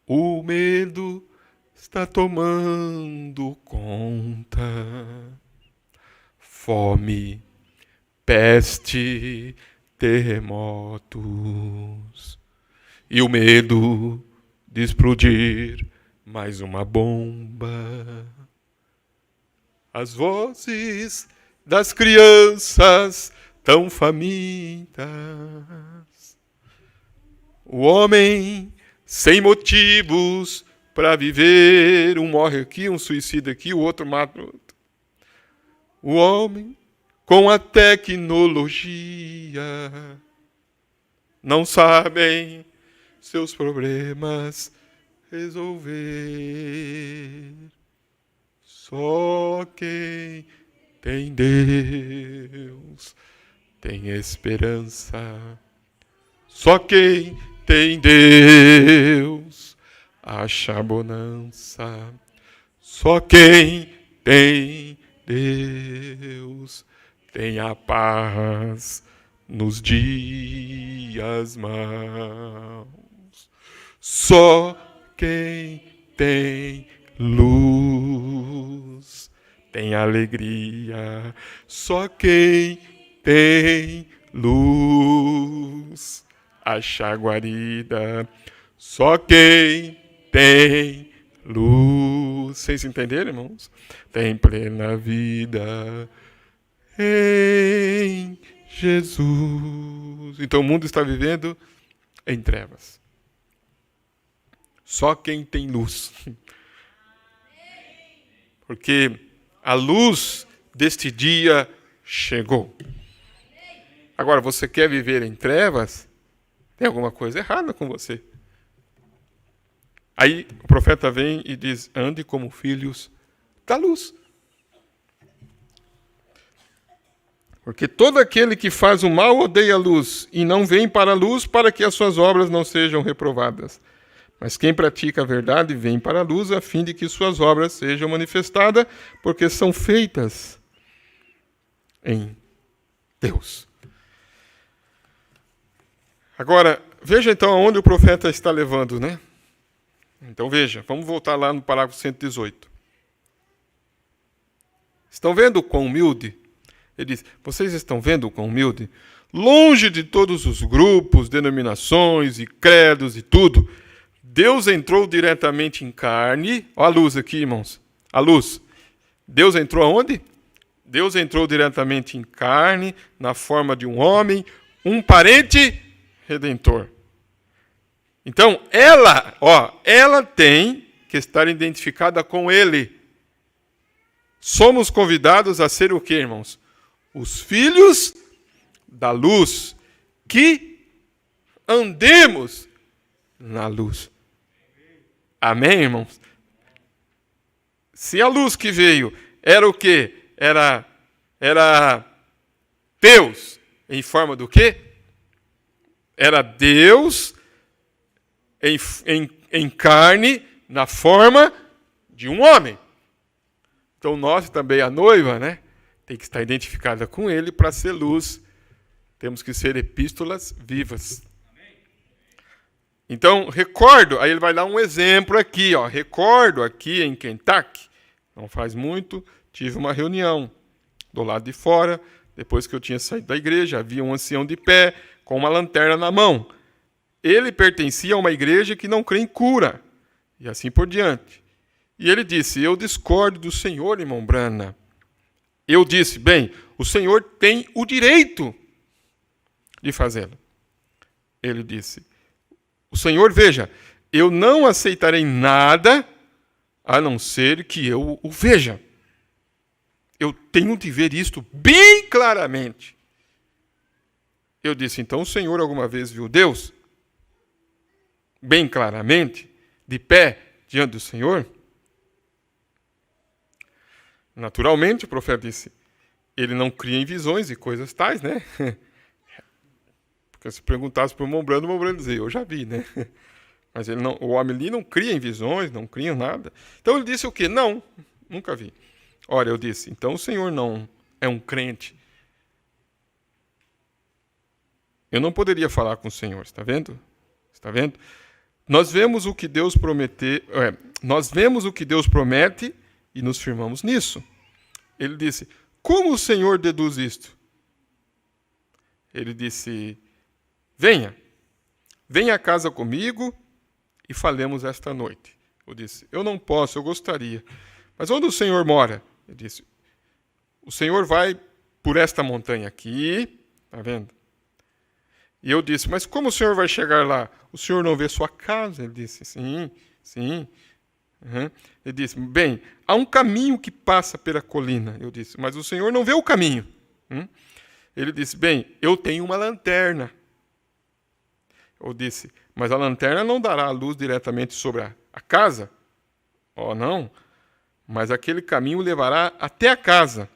O medo está tomando conta. Fome, peste, terremotos. E o medo de explodir mais uma bomba. As vozes das crianças tão famintas. O homem sem motivos para viver. Um morre aqui, um suicida aqui, o outro mata o outro. O homem com a tecnologia não sabem seus problemas resolver. Só quem tem Deus tem esperança. Só quem tem Deus acha bonança. Só quem tem Deus tem a paz nos dias maus. Só quem tem luz tem alegria. Só quem tem luz acha guarida. Só quem tem luz. Vocês entenderam, irmãos? Tem plena vida em Jesus. Então o mundo está vivendo em trevas. Só quem tem luz. Porque a luz deste dia chegou. Agora, você quer viver em trevas? Tem alguma coisa errada com você. Aí o profeta vem e diz, ande como filhos da luz. Porque todo aquele que faz o mal odeia a luz e não vem para a luz para que as suas obras não sejam reprovadas. Mas quem pratica a verdade vem para a luz a fim de que suas obras sejam manifestadas, porque são feitas em Deus. Agora, veja então aonde o profeta está levando, né? Então veja, vamos voltar lá no parágrafo 118. Estão vendo o quão humilde? Ele diz, vocês estão vendo o quão humilde? Longe de todos os grupos, denominações e credos e tudo, Deus entrou diretamente em carne. Olha a luz aqui, irmãos. A luz. Deus entrou aonde? Deus entrou diretamente em carne, na forma de um homem, um parente redentor. Então, ela tem que estar identificada com ele. Somos convidados a ser o quê, irmãos? Os filhos da luz, que andemos na luz. Amém, irmãos? Se a luz que veio era o quê? Era Deus em forma do quê? Era Deus em carne, na forma de um homem. Então nós também, a noiva, né, tem que estar identificada com ele para ser luz. Temos que ser epístolas vivas. Então, recordo, aí ele vai dar um exemplo aqui, ó. Recordo aqui em Kentucky, não faz muito, tive uma reunião do lado de fora, depois que eu tinha saído da igreja, havia um ancião de pé, com uma lanterna na mão. Ele pertencia a uma igreja que não crê em cura, e assim por diante. E ele disse, eu discordo do Senhor, irmão Brana. Eu disse, bem, o Senhor tem o direito de fazê-lo. Ele disse, o Senhor, veja, eu não aceitarei nada a não ser que eu o veja. Eu tenho de ver isto bem claramente. Eu disse, então o Senhor alguma vez viu Deus? bem claramente, de pé diante do Senhor? Naturalmente, o profeta disse, ele não cria em visões e coisas tais, né? Porque se perguntasse para o Mombrano dizia, eu já vi, né? Mas ele não, o homem ali não cria em visões, não cria nada. Então ele disse o quê? Não, nunca vi. Ora, eu disse, então o Senhor não é um crente. Eu não poderia falar com o Senhor, está vendo? Está vendo? Nós vemos o que Deus nós vemos o que Deus promete e nos firmamos nisso. Ele disse, como o Senhor deduz isto? Ele disse, venha à casa comigo e falemos esta noite. Eu disse, eu não posso, eu gostaria. Mas onde o Senhor mora? Ele disse, o Senhor vai por esta montanha aqui, está vendo? E eu disse, mas como o Senhor vai chegar lá? O Senhor não vê sua casa? Ele disse, sim. Uhum. Ele disse, bem, há um caminho que passa pela colina. Eu disse, mas o Senhor não vê o caminho. Ele disse, bem, eu tenho uma lanterna. Eu disse, mas a lanterna não dará a luz diretamente sobre a casa? Oh, não. Mas aquele caminho levará até a casa.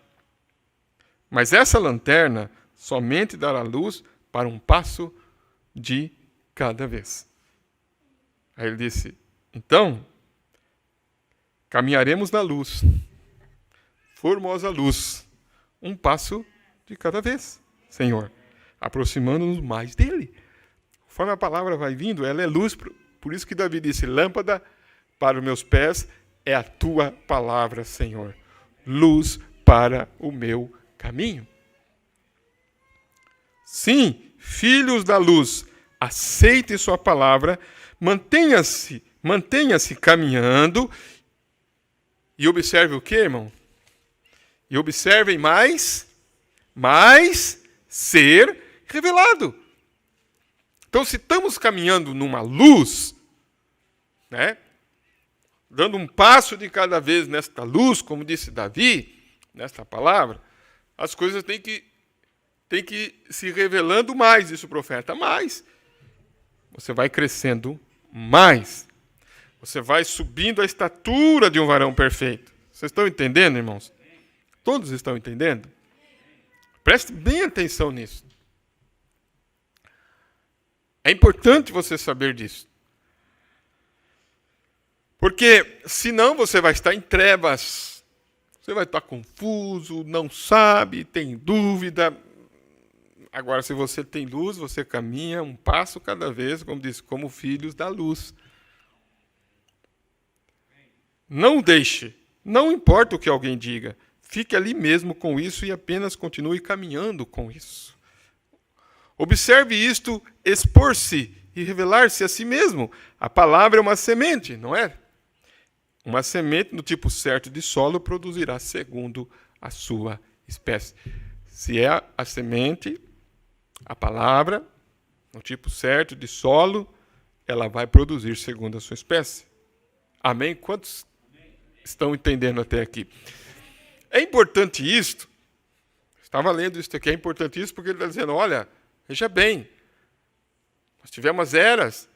Mas essa lanterna somente dará luz para um passo de cada vez. Aí ele disse, então, caminharemos na luz, formosa luz, um passo de cada vez, Senhor, aproximando-nos mais dele. Conforme a palavra vai vindo, ela é luz, por isso que Davi disse, lâmpada para os meus pés é a tua palavra, Senhor, luz para o meu caminho. Sim, filhos da luz, aceite sua palavra, mantenha-se caminhando e observe o que, irmão? E observem mais ser revelado. Então, se estamos caminhando numa luz, né, dando um passo de cada vez nesta luz, como disse Davi, nesta palavra, as coisas têm que se revelando mais, disse o profeta, mais. Você vai crescendo mais. Você vai subindo a estatura de um varão perfeito. Vocês estão entendendo, irmãos? Todos estão entendendo? Preste bem atenção nisso. É importante você saber disso. Porque senão você vai estar em trevas. Você vai estar confuso, não sabe, tem dúvida. Agora, se você tem luz, você caminha um passo cada vez, como diz, como filhos da luz. Não deixe, não importa o que alguém diga, fique ali mesmo com isso e apenas continue caminhando com isso. Observe isto, expor-se e revelar-se a si mesmo. A palavra é uma semente, não é? Uma semente no tipo certo de solo produzirá segundo a sua espécie. Se é a semente, a palavra, no tipo certo de solo, ela vai produzir segundo a sua espécie. Amém? Quantos estão entendendo até aqui? É importante isto. Estava lendo isso aqui, é importante isso porque ele está dizendo, olha, veja bem, nós tivemos eras.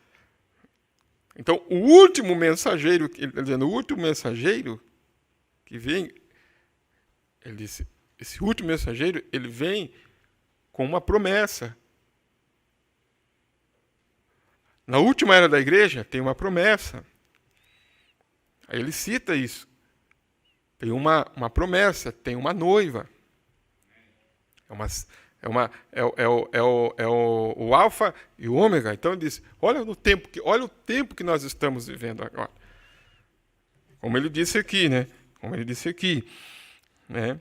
Então, o último mensageiro, ele está dizendo, o último mensageiro que vem, ele disse, esse último mensageiro, ele vem com uma promessa. Na última era da igreja, tem uma promessa. Aí ele cita isso. Tem uma promessa, tem uma noiva. O alfa e o ômega. Então ele diz, olha o tempo que nós estamos vivendo agora. Como ele disse aqui, né?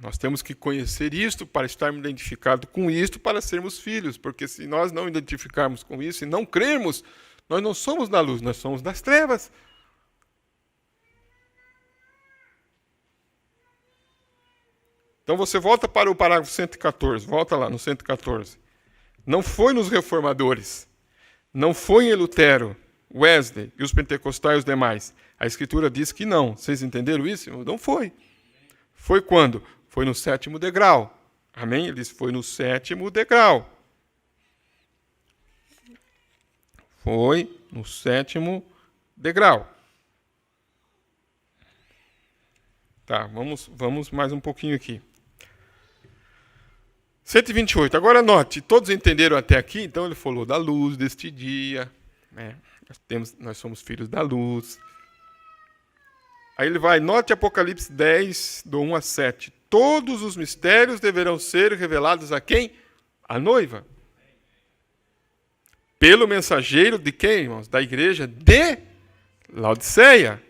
Nós temos que conhecer isto para estarmos identificados com isto, para sermos filhos, porque se nós não identificarmos com isso e não crermos, nós não somos da luz, nós somos das trevas. Então você volta para o parágrafo 114, volta lá no 114. Não foi nos reformadores, não foi em Lutero, Wesley e os pentecostais e os demais. A Escritura diz que não. Vocês entenderam isso? Não foi. Foi quando? Foi no 7º degrau. Amém? Ele disse, foi no 7º degrau. Foi no 7º degrau. Tá, vamos mais um pouquinho aqui. 128. Agora note, todos entenderam até aqui? Então ele falou da luz deste dia, né? Nós somos filhos da luz. Aí ele vai, note Apocalipse 10, do 1 a 7. Todos os mistérios deverão ser revelados a quem? A noiva. Pelo mensageiro de quem, irmãos? Da igreja de Laodiceia.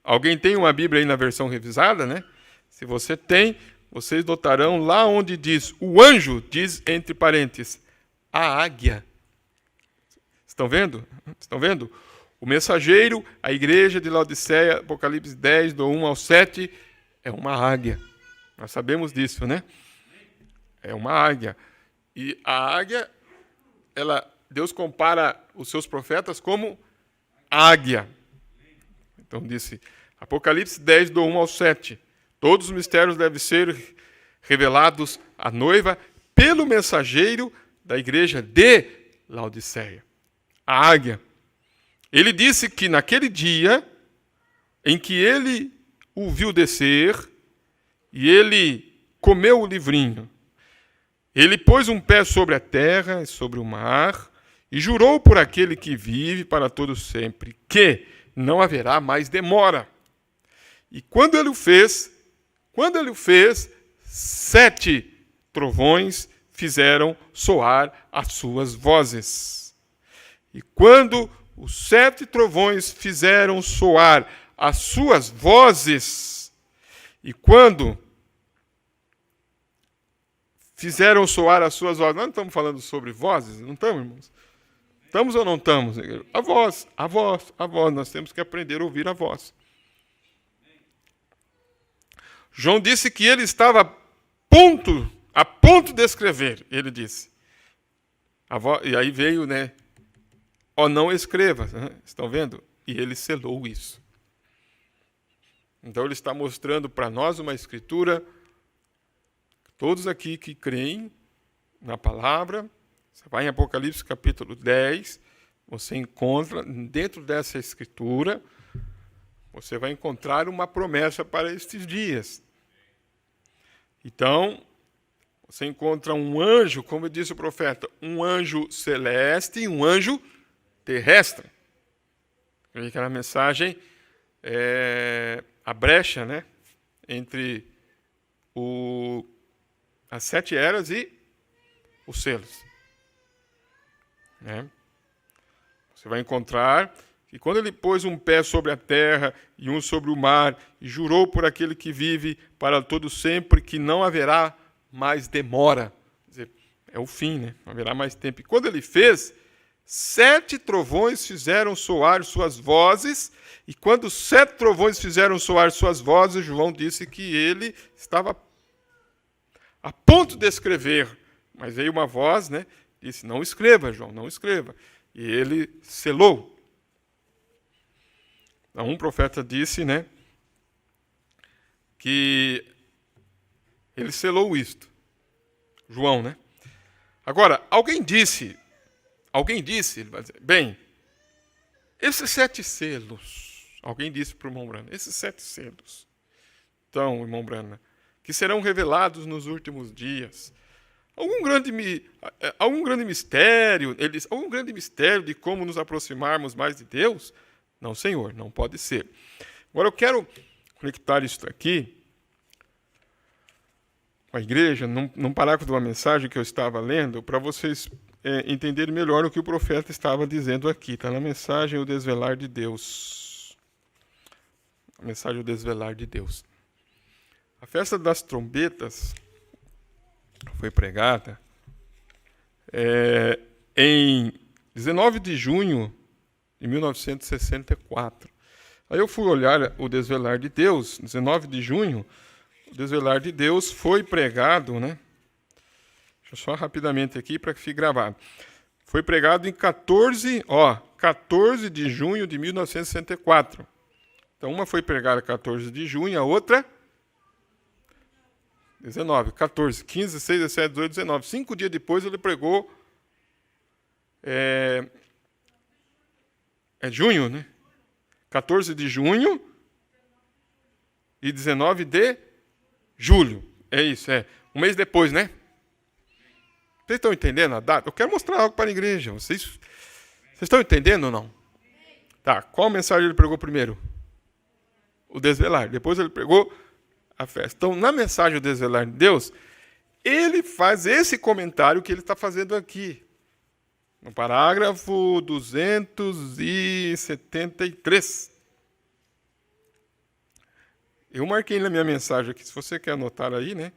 Alguém tem uma Bíblia aí na versão revisada, né? Se você tem, vocês notarão lá onde diz, o anjo, diz entre parênteses, a águia. Estão vendo? Estão vendo? O mensageiro, a igreja de Laodiceia, Apocalipse 10, do 1 ao 7, é uma águia. Nós sabemos disso, né? É uma águia. E a águia, Deus compara os seus profetas como águia. Então disse, Apocalipse 10, do 1 ao 7. Todos os mistérios devem ser revelados à noiva pelo mensageiro da igreja de Laodiceia. A águia. Ele disse que naquele dia em que ele o viu descer e ele comeu o livrinho, ele pôs um pé sobre a terra e sobre o mar e jurou por aquele que vive para todo sempre que não haverá mais demora. E quando ele o fez, 7 trovões fizeram soar as suas vozes. E quando os 7 trovões fizeram soar as suas vozes, e quando fizeram soar as suas vozes, nós não estamos falando sobre vozes, não estamos, irmãos? Estamos ou não estamos? A voz, nós temos que aprender a ouvir a voz. João disse que ele estava a ponto de escrever, ele disse. E aí veio, né? Ó, não escreva, estão vendo? E ele selou isso. Então ele está mostrando para nós uma escritura, todos aqui que creem na palavra, você vai em Apocalipse capítulo 10, você encontra, dentro dessa escritura, você vai encontrar uma promessa para estes dias. Então, você encontra um anjo, como disse o profeta, um anjo celeste e um anjo terrestre. Aquela mensagem a brecha, né, entre as 7 eras e os selos. Né? Você vai encontrar que quando ele pôs um pé sobre a terra e um sobre o mar, e jurou por aquele que vive para todo sempre que não haverá mais demora. Quer dizer, é o fim, né? Não haverá mais tempo. E quando ele fez, 7 trovões fizeram soar suas vozes, e quando os 7 trovões fizeram soar suas vozes, João disse que ele estava a ponto de escrever, mas veio uma voz, né? Disse, não escreva, João, não escreva. E ele selou. Então, um profeta disse, né, que ele selou isto. João, né? Agora, alguém disse, ele vai dizer, bem, esses 7 selos, alguém disse para o irmão Brana, esses 7 selos, então, irmão Brana, que serão revelados nos últimos dias, algum grande mistério de como nos aproximarmos mais de Deus? Não, Senhor, não pode ser. Agora eu quero conectar isso aqui com a igreja, num parágrafo de uma mensagem que eu estava lendo, para vocês entenderem melhor o que o profeta estava dizendo aqui. Está na mensagem O Desvelar de Deus. A mensagem O Desvelar de Deus. A festa das trombetas foi pregada em 19 de junho de 1964. Aí eu fui olhar o Desvelar de Deus, 19 de junho, o Desvelar de Deus foi pregado, né? Deixa eu só rapidamente aqui para que fique gravado. Foi pregado em 14 de junho de 1964. Então, uma foi pregada 14 de junho, a outra 19, 14, 15, 16, 17, 18, 19. 5 dias depois ele pregou É junho, né? 14 de junho e 19 de julho. É isso, é. Um mês depois, né? Vocês estão entendendo a data? Eu quero mostrar algo para a igreja. Vocês estão entendendo ou não? Tá, qual mensagem ele pregou primeiro? O desvelar. Depois ele pregou a festa. Então, na mensagem do desvelar de Deus, ele faz esse comentário que ele está fazendo aqui. No parágrafo 273. Eu marquei na minha mensagem aqui, se você quer anotar aí, né?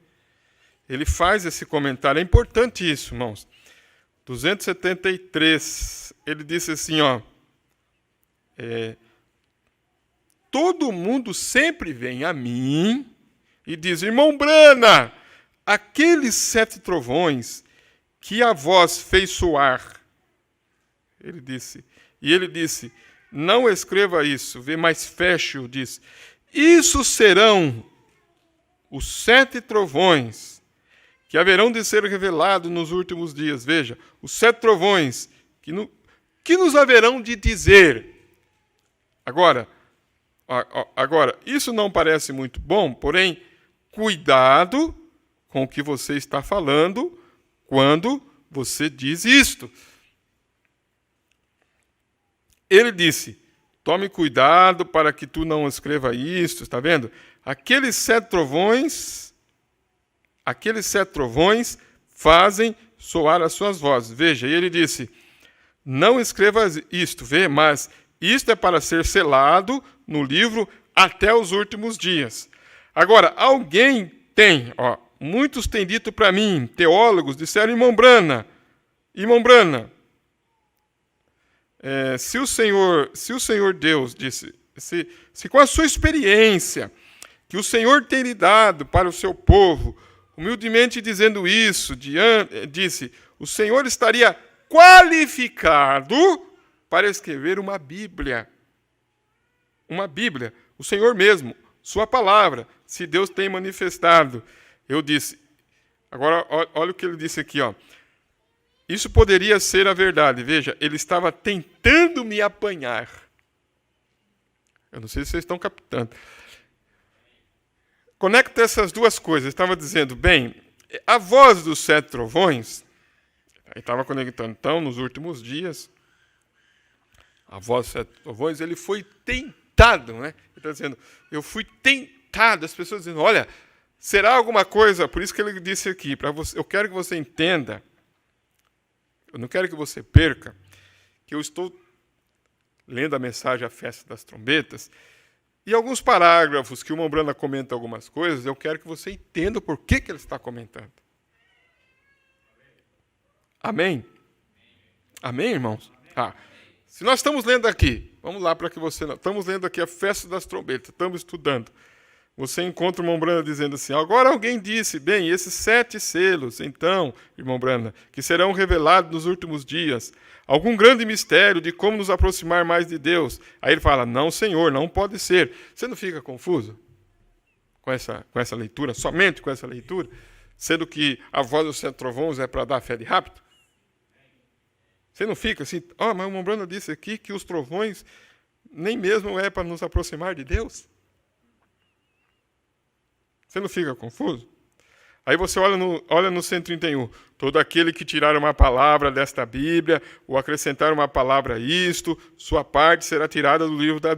Ele faz esse comentário. É importante isso, irmãos. 273. Ele disse assim, ó. Todo mundo sempre vem a mim e diz, irmão Brana, aqueles 7 trovões que a voz fez soar. Ele disse, não escreva isso, mas feche-o, diz, isso serão os 7 trovões que haverão de ser revelados nos últimos dias. Veja, os 7 trovões que nos haverão de dizer. Agora, isso não parece muito bom, porém, cuidado com o que você está falando quando você diz isto. Ele disse, tome cuidado para que tu não escreva isto, está vendo? Aqueles 7 trovões fazem soar as suas vozes. Veja, e ele disse, não escreva isto, mas isto é para ser selado no livro até os últimos dias. Agora, muitos têm dito para mim, teólogos, disseram, irmão Brana, se o Senhor Deus disse, se com a sua experiência que o Senhor tem lhe dado para o seu povo, humildemente dizendo isso, disse, o Senhor estaria qualificado para escrever uma Bíblia. Uma Bíblia, o Senhor mesmo, sua palavra, se Deus tem manifestado. Eu disse, agora olha o que ele disse aqui, ó. Isso poderia ser a verdade. Veja, ele estava tentando me apanhar. Eu não sei se vocês estão captando. Conecta essas duas coisas. Ele estava dizendo, bem, a voz dos 7 trovões, ele estava conectando, então, nos últimos dias, a voz dos 7 trovões, ele foi tentado, né? Ele está dizendo, eu fui tentado. As pessoas dizendo, olha, será alguma coisa? Por isso que ele disse aqui, para você, eu quero que você entenda, eu não quero que você perca, que eu estou lendo a mensagem A Festa das Trombetas, e alguns parágrafos que o irmão Brana comenta algumas coisas, eu quero que você entenda por que ele está comentando. Amém? Amém, irmãos? Se nós estamos lendo aqui, vamos lá para que você... Estamos lendo aqui A Festa das Trombetas, estamos estudando. Você encontra o irmão Brana dizendo assim, agora alguém disse, bem, esses 7 selos, então, irmão Brana, que serão revelados nos últimos dias, algum grande mistério de como nos aproximar mais de Deus. Aí ele fala, não, Senhor, não pode ser. Você não fica confuso com essa leitura, somente com essa leitura, sendo que a voz dos 7 trovões é para dar fé de rapto? Você não fica assim, mas o irmão Brana disse aqui que os trovões nem mesmo é para nos aproximar de Deus? Você não fica confuso? Aí você olha no 131. Todo aquele que tirar uma palavra desta Bíblia, ou acrescentar uma palavra a isto, sua parte será tirada do livro da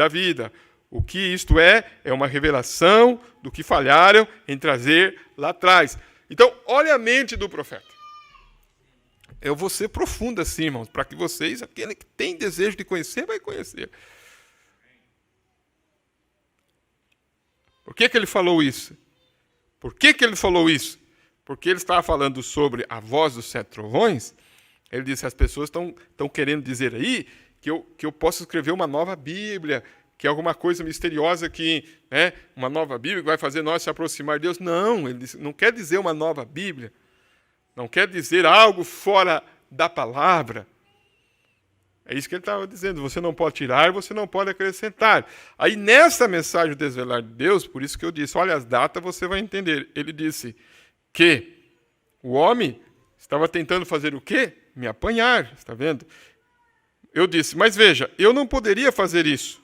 vida. O que isto é uma revelação do que falharam em trazer lá atrás. Então, olha a mente do profeta. Eu vou ser profundo assim, irmãos, para que vocês, aquele que tem desejo de conhecer, vai conhecer. Por que ele falou isso? Por que ele falou isso? Porque ele estava falando sobre a voz dos 7 trovões. Ele disse, as pessoas estão querendo dizer aí que eu posso escrever uma nova Bíblia, que é alguma coisa misteriosa que, uma nova Bíblia que vai fazer nós se aproximar de Deus. Não, ele disse, não quer dizer uma nova Bíblia. Não quer dizer algo fora da palavra. É isso que ele estava dizendo. Você não pode tirar, você não pode acrescentar. Aí, nessa mensagem do desvelar de Deus, por isso que eu disse, olha as datas, você vai entender. Ele disse que o homem estava tentando fazer o quê? Me apanhar, está vendo? Eu disse, mas veja, eu não poderia fazer isso.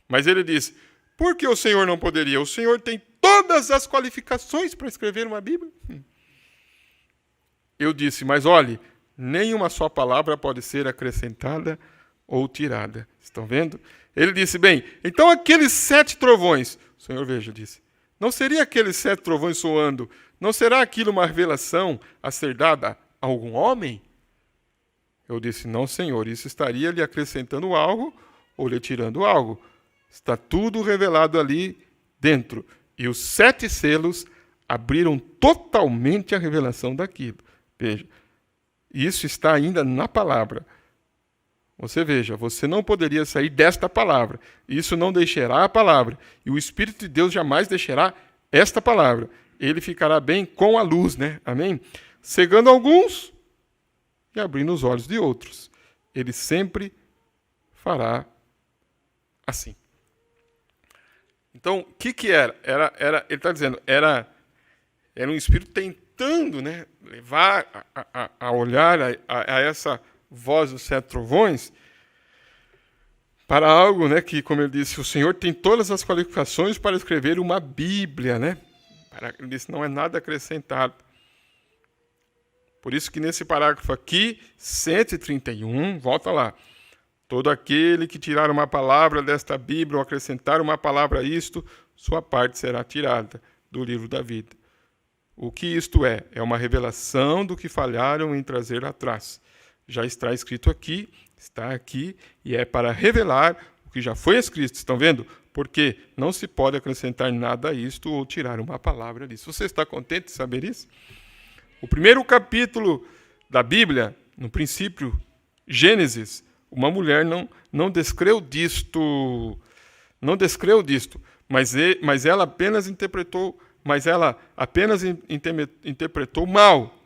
Mas ele disse, por que o Senhor não poderia? O Senhor tem todas as qualificações para escrever uma Bíblia. Eu disse, mas olhe, nenhuma só palavra pode ser acrescentada ou tirada. Estão vendo? Ele disse, bem, então aqueles 7 trovões, o Senhor, veja, disse, não seria aqueles 7 trovões soando, não será aquilo uma revelação a ser dada a algum homem? Eu disse, não, Senhor, isso estaria lhe acrescentando algo ou lhe tirando algo. Está tudo revelado ali dentro. E os 7 selos abriram totalmente a revelação daquilo. Veja, isso está ainda na palavra. Você veja, você não poderia sair desta palavra. Isso não deixará a palavra. E o Espírito de Deus jamais deixará esta palavra. Ele ficará bem com a luz, né? Amém? Cegando alguns e abrindo os olhos de outros. Ele sempre fará assim. Então, o que era? Ele está dizendo, era um Espírito tentando, né, levar a olhar a essa voz dos 7 trovões para algo, né, que, como ele disse, o Senhor tem todas as qualificações para escrever uma Bíblia, né? Ele disse, não é nada acrescentado. Por isso que nesse parágrafo aqui, 131, volta lá. Todo aquele que tirar uma palavra desta Bíblia ou acrescentar uma palavra a isto, sua parte será tirada do livro da vida. O que isto é? É uma revelação do que falharam em trazer atrás. Já está escrito aqui, está aqui, e é para revelar o que já foi escrito. Estão vendo? Porque não se pode acrescentar nada a isto ou tirar uma palavra disso. Você está contente de saber isso? O primeiro capítulo da Bíblia, no princípio, Gênesis, uma mulher não descreveu disto, mas ela apenas interpretou mal.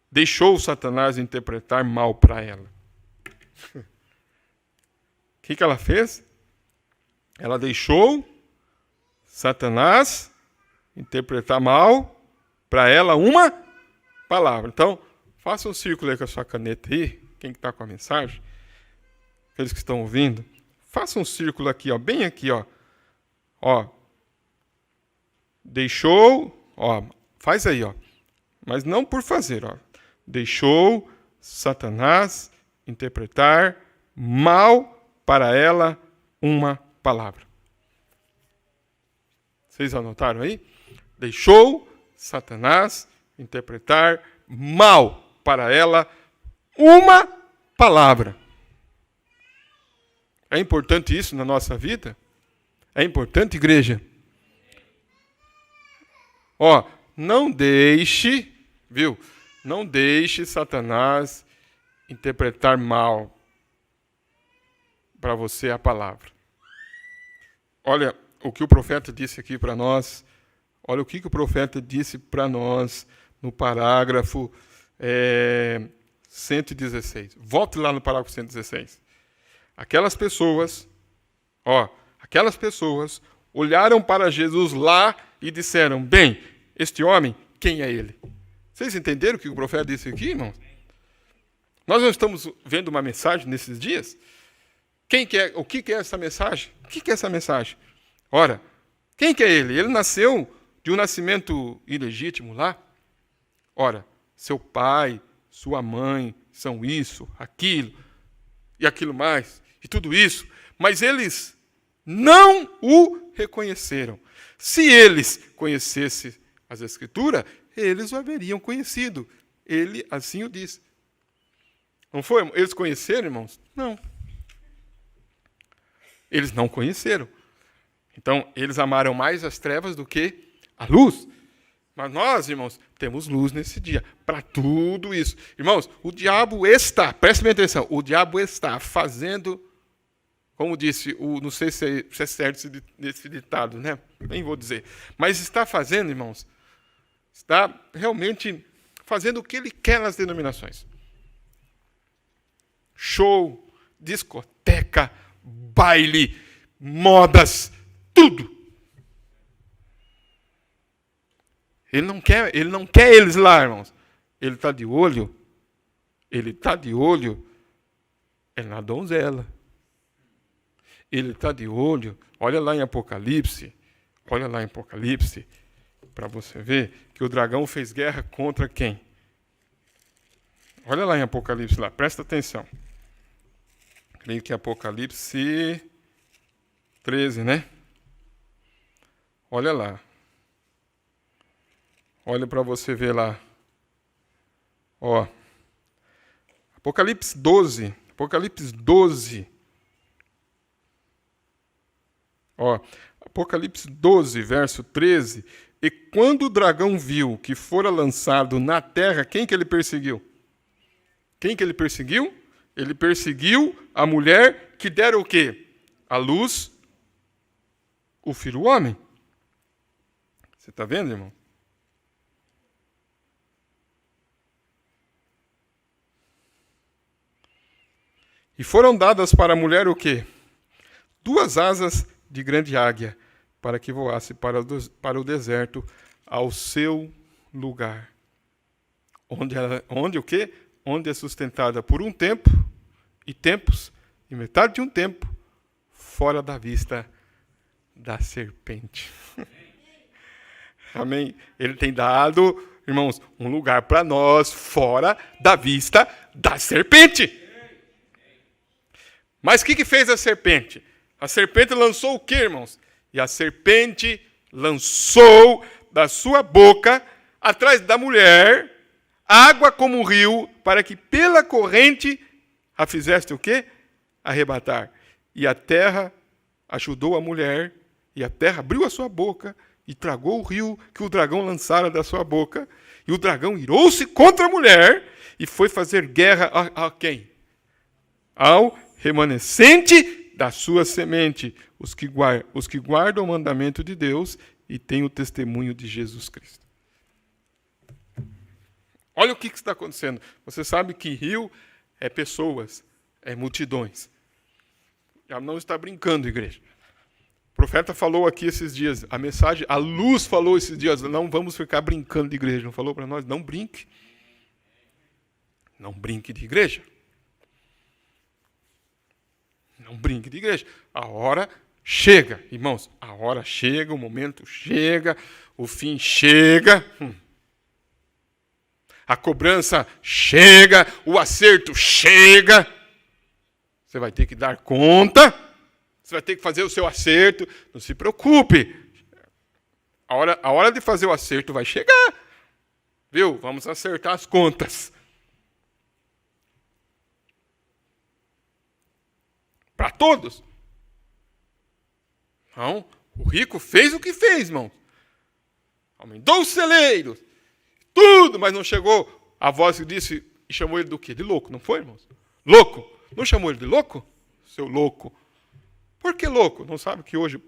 Deixou Satanás interpretar mal para ela. O que ela fez? Ela deixou Satanás interpretar mal para ela uma palavra. Então, faça um círculo aí com a sua caneta aí, quem está com a mensagem, aqueles que estão ouvindo, faça um círculo aqui, ó, bem aqui, ó. Deixou, ó, faz aí, ó. Mas não por fazer, ó. Deixou Satanás interpretar mal para ela uma palavra. Vocês anotaram aí? Deixou Satanás interpretar mal para ela uma palavra. É importante isso na nossa vida? É importante, igreja? Ó, não deixe, viu? Não deixe Satanás interpretar mal para você a palavra. Olha o que o profeta disse aqui para nós. Olha o que o profeta disse para nós no parágrafo 116. Volte lá no parágrafo 116. Aquelas pessoas olharam para Jesus lá e disseram, bem, este homem, quem é ele? Vocês entenderam o que o profeta disse aqui, irmãos? Nós não estamos vendo uma mensagem nesses dias? O que é essa mensagem? O que é essa mensagem? Ora, quem que é ele? Ele nasceu de um nascimento ilegítimo lá? Ora, seu pai, sua mãe são isso, aquilo e aquilo mais, e tudo isso. Mas eles não o reconheceram. Se eles conhecessem as Escrituras, eles o haveriam conhecido. Ele assim o disse. Não foi? Eles conheceram, irmãos? Não. Eles não conheceram. Então, eles amaram mais as trevas do que a luz. Mas nós, irmãos, temos luz nesse dia. Para tudo isso. Irmãos, o diabo está, preste bem atenção, o diabo está fazendo, como disse, não sei se é certo esse ditado, né? Nem vou dizer. Mas está fazendo, irmãos, está realmente fazendo o que ele quer nas denominações. Show, discoteca, baile, modas, tudo. Ele não quer eles lá, irmãos. Ele está de olho é na donzela. Ele está de olho, olha lá em Apocalipse, para você ver que o dragão fez guerra contra quem? Olha lá em Apocalipse, lá, presta atenção. Creio que é Apocalipse 13, né? Olha lá. Olha para você ver lá. Ó. Apocalipse 12. Ó, Apocalipse 12, verso 13. E quando o dragão viu que fora lançado na terra, quem que ele perseguiu? Ele perseguiu a mulher que dera o quê? A luz, o filho homem. Você está vendo, irmão? E foram dadas para a mulher o quê? 2 asas de grande águia, para que voasse para o deserto, ao seu lugar. Onde o quê? Onde é sustentada por um tempo, e tempos, e metade de um tempo, fora da vista da serpente. Amém? Ele tem dado, irmãos, um lugar para nós, fora da vista da serpente. Mas o que fez a serpente? A serpente lançou o quê, irmãos? E a serpente lançou da sua boca, atrás da mulher, água como um rio, para que pela corrente a fizeste o quê? Arrebatar. E a terra ajudou a mulher, e a terra abriu a sua boca, e tragou o rio que o dragão lançara da sua boca, e o dragão irou-se contra a mulher, e foi fazer guerra a quem? Ao remanescente da sua semente, os que guardam o mandamento de Deus e têm o testemunho de Jesus Cristo. Olha o que está acontecendo. Você sabe que rio é pessoas, é multidões. Já não está brincando, igreja. O profeta falou aqui esses dias, a mensagem, a luz falou esses dias, não vamos ficar brincando de igreja. Não falou para nós, não brinque. Não brinque de igreja. Não brinque de igreja. A hora chega, irmãos. A hora chega, o momento chega, o fim chega. A cobrança chega, o acerto chega. Você vai ter que dar conta. Você vai ter que fazer o seu acerto. Não se preocupe. A hora de fazer o acerto vai chegar. Viu? Vamos acertar as contas. Para todos. Não, o rico fez o que fez, irmão. Aumentou os celeiros, tudo, mas não chegou a voz que disse e chamou ele do quê? De louco, não foi, irmãos? Louco. Não chamou ele de louco? Seu louco. Por que louco? Não sabe que hoje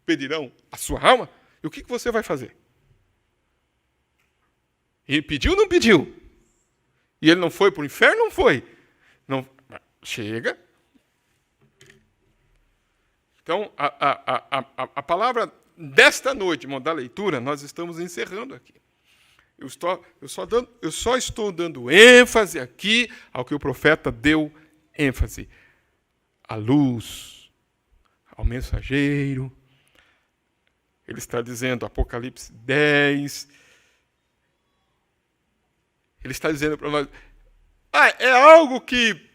pedirão a sua alma? E o que você vai fazer? Ele pediu ou não pediu? E ele não foi para o inferno? Não foi. Não, chega. Então, a palavra desta noite, irmão, da leitura, nós estamos encerrando aqui. Eu só estou dando ênfase aqui ao que o profeta deu ênfase. A luz, ao mensageiro. Ele está dizendo, Apocalipse 10. Ele está dizendo para nós, é algo que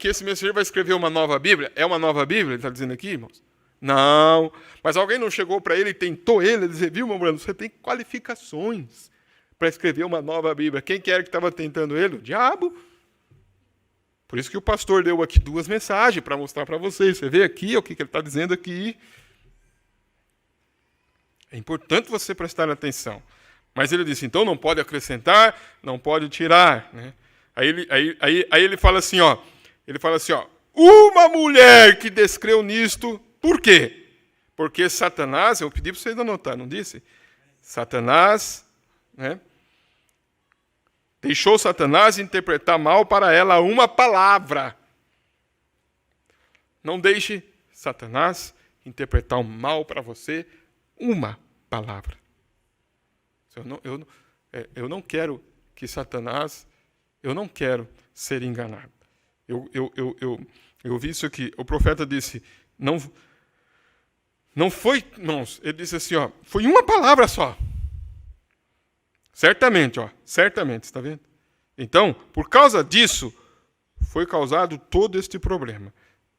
esse mensageiro vai escrever uma nova Bíblia? É uma nova Bíblia, ele está dizendo aqui, irmãos? Não. Mas alguém não chegou para ele e tentou ele a dizer, viu, meu irmão, você tem qualificações para escrever uma nova Bíblia. Quem que era que estava tentando ele? O diabo. Por isso que o pastor deu aqui 2 mensagens para mostrar para vocês. Você vê aqui o que ele está dizendo aqui. É importante você prestar atenção. Mas ele disse, então não pode acrescentar, não pode tirar, né? Aí ele fala assim, ó. Ele fala assim, ó. Uma mulher que descreu nisto, por quê? Porque Satanás, eu pedi para vocês anotar, não disse? Satanás, né? Deixou Satanás interpretar mal para ela uma palavra. Não deixe Satanás interpretar o mal para você uma palavra. Eu não quero que Satanás... Eu não quero ser enganado. Eu vi isso aqui. O profeta disse, não foi, irmãos, ele disse assim, ó, foi uma palavra só. Certamente, está vendo? Então, por causa disso, foi causado todo este problema.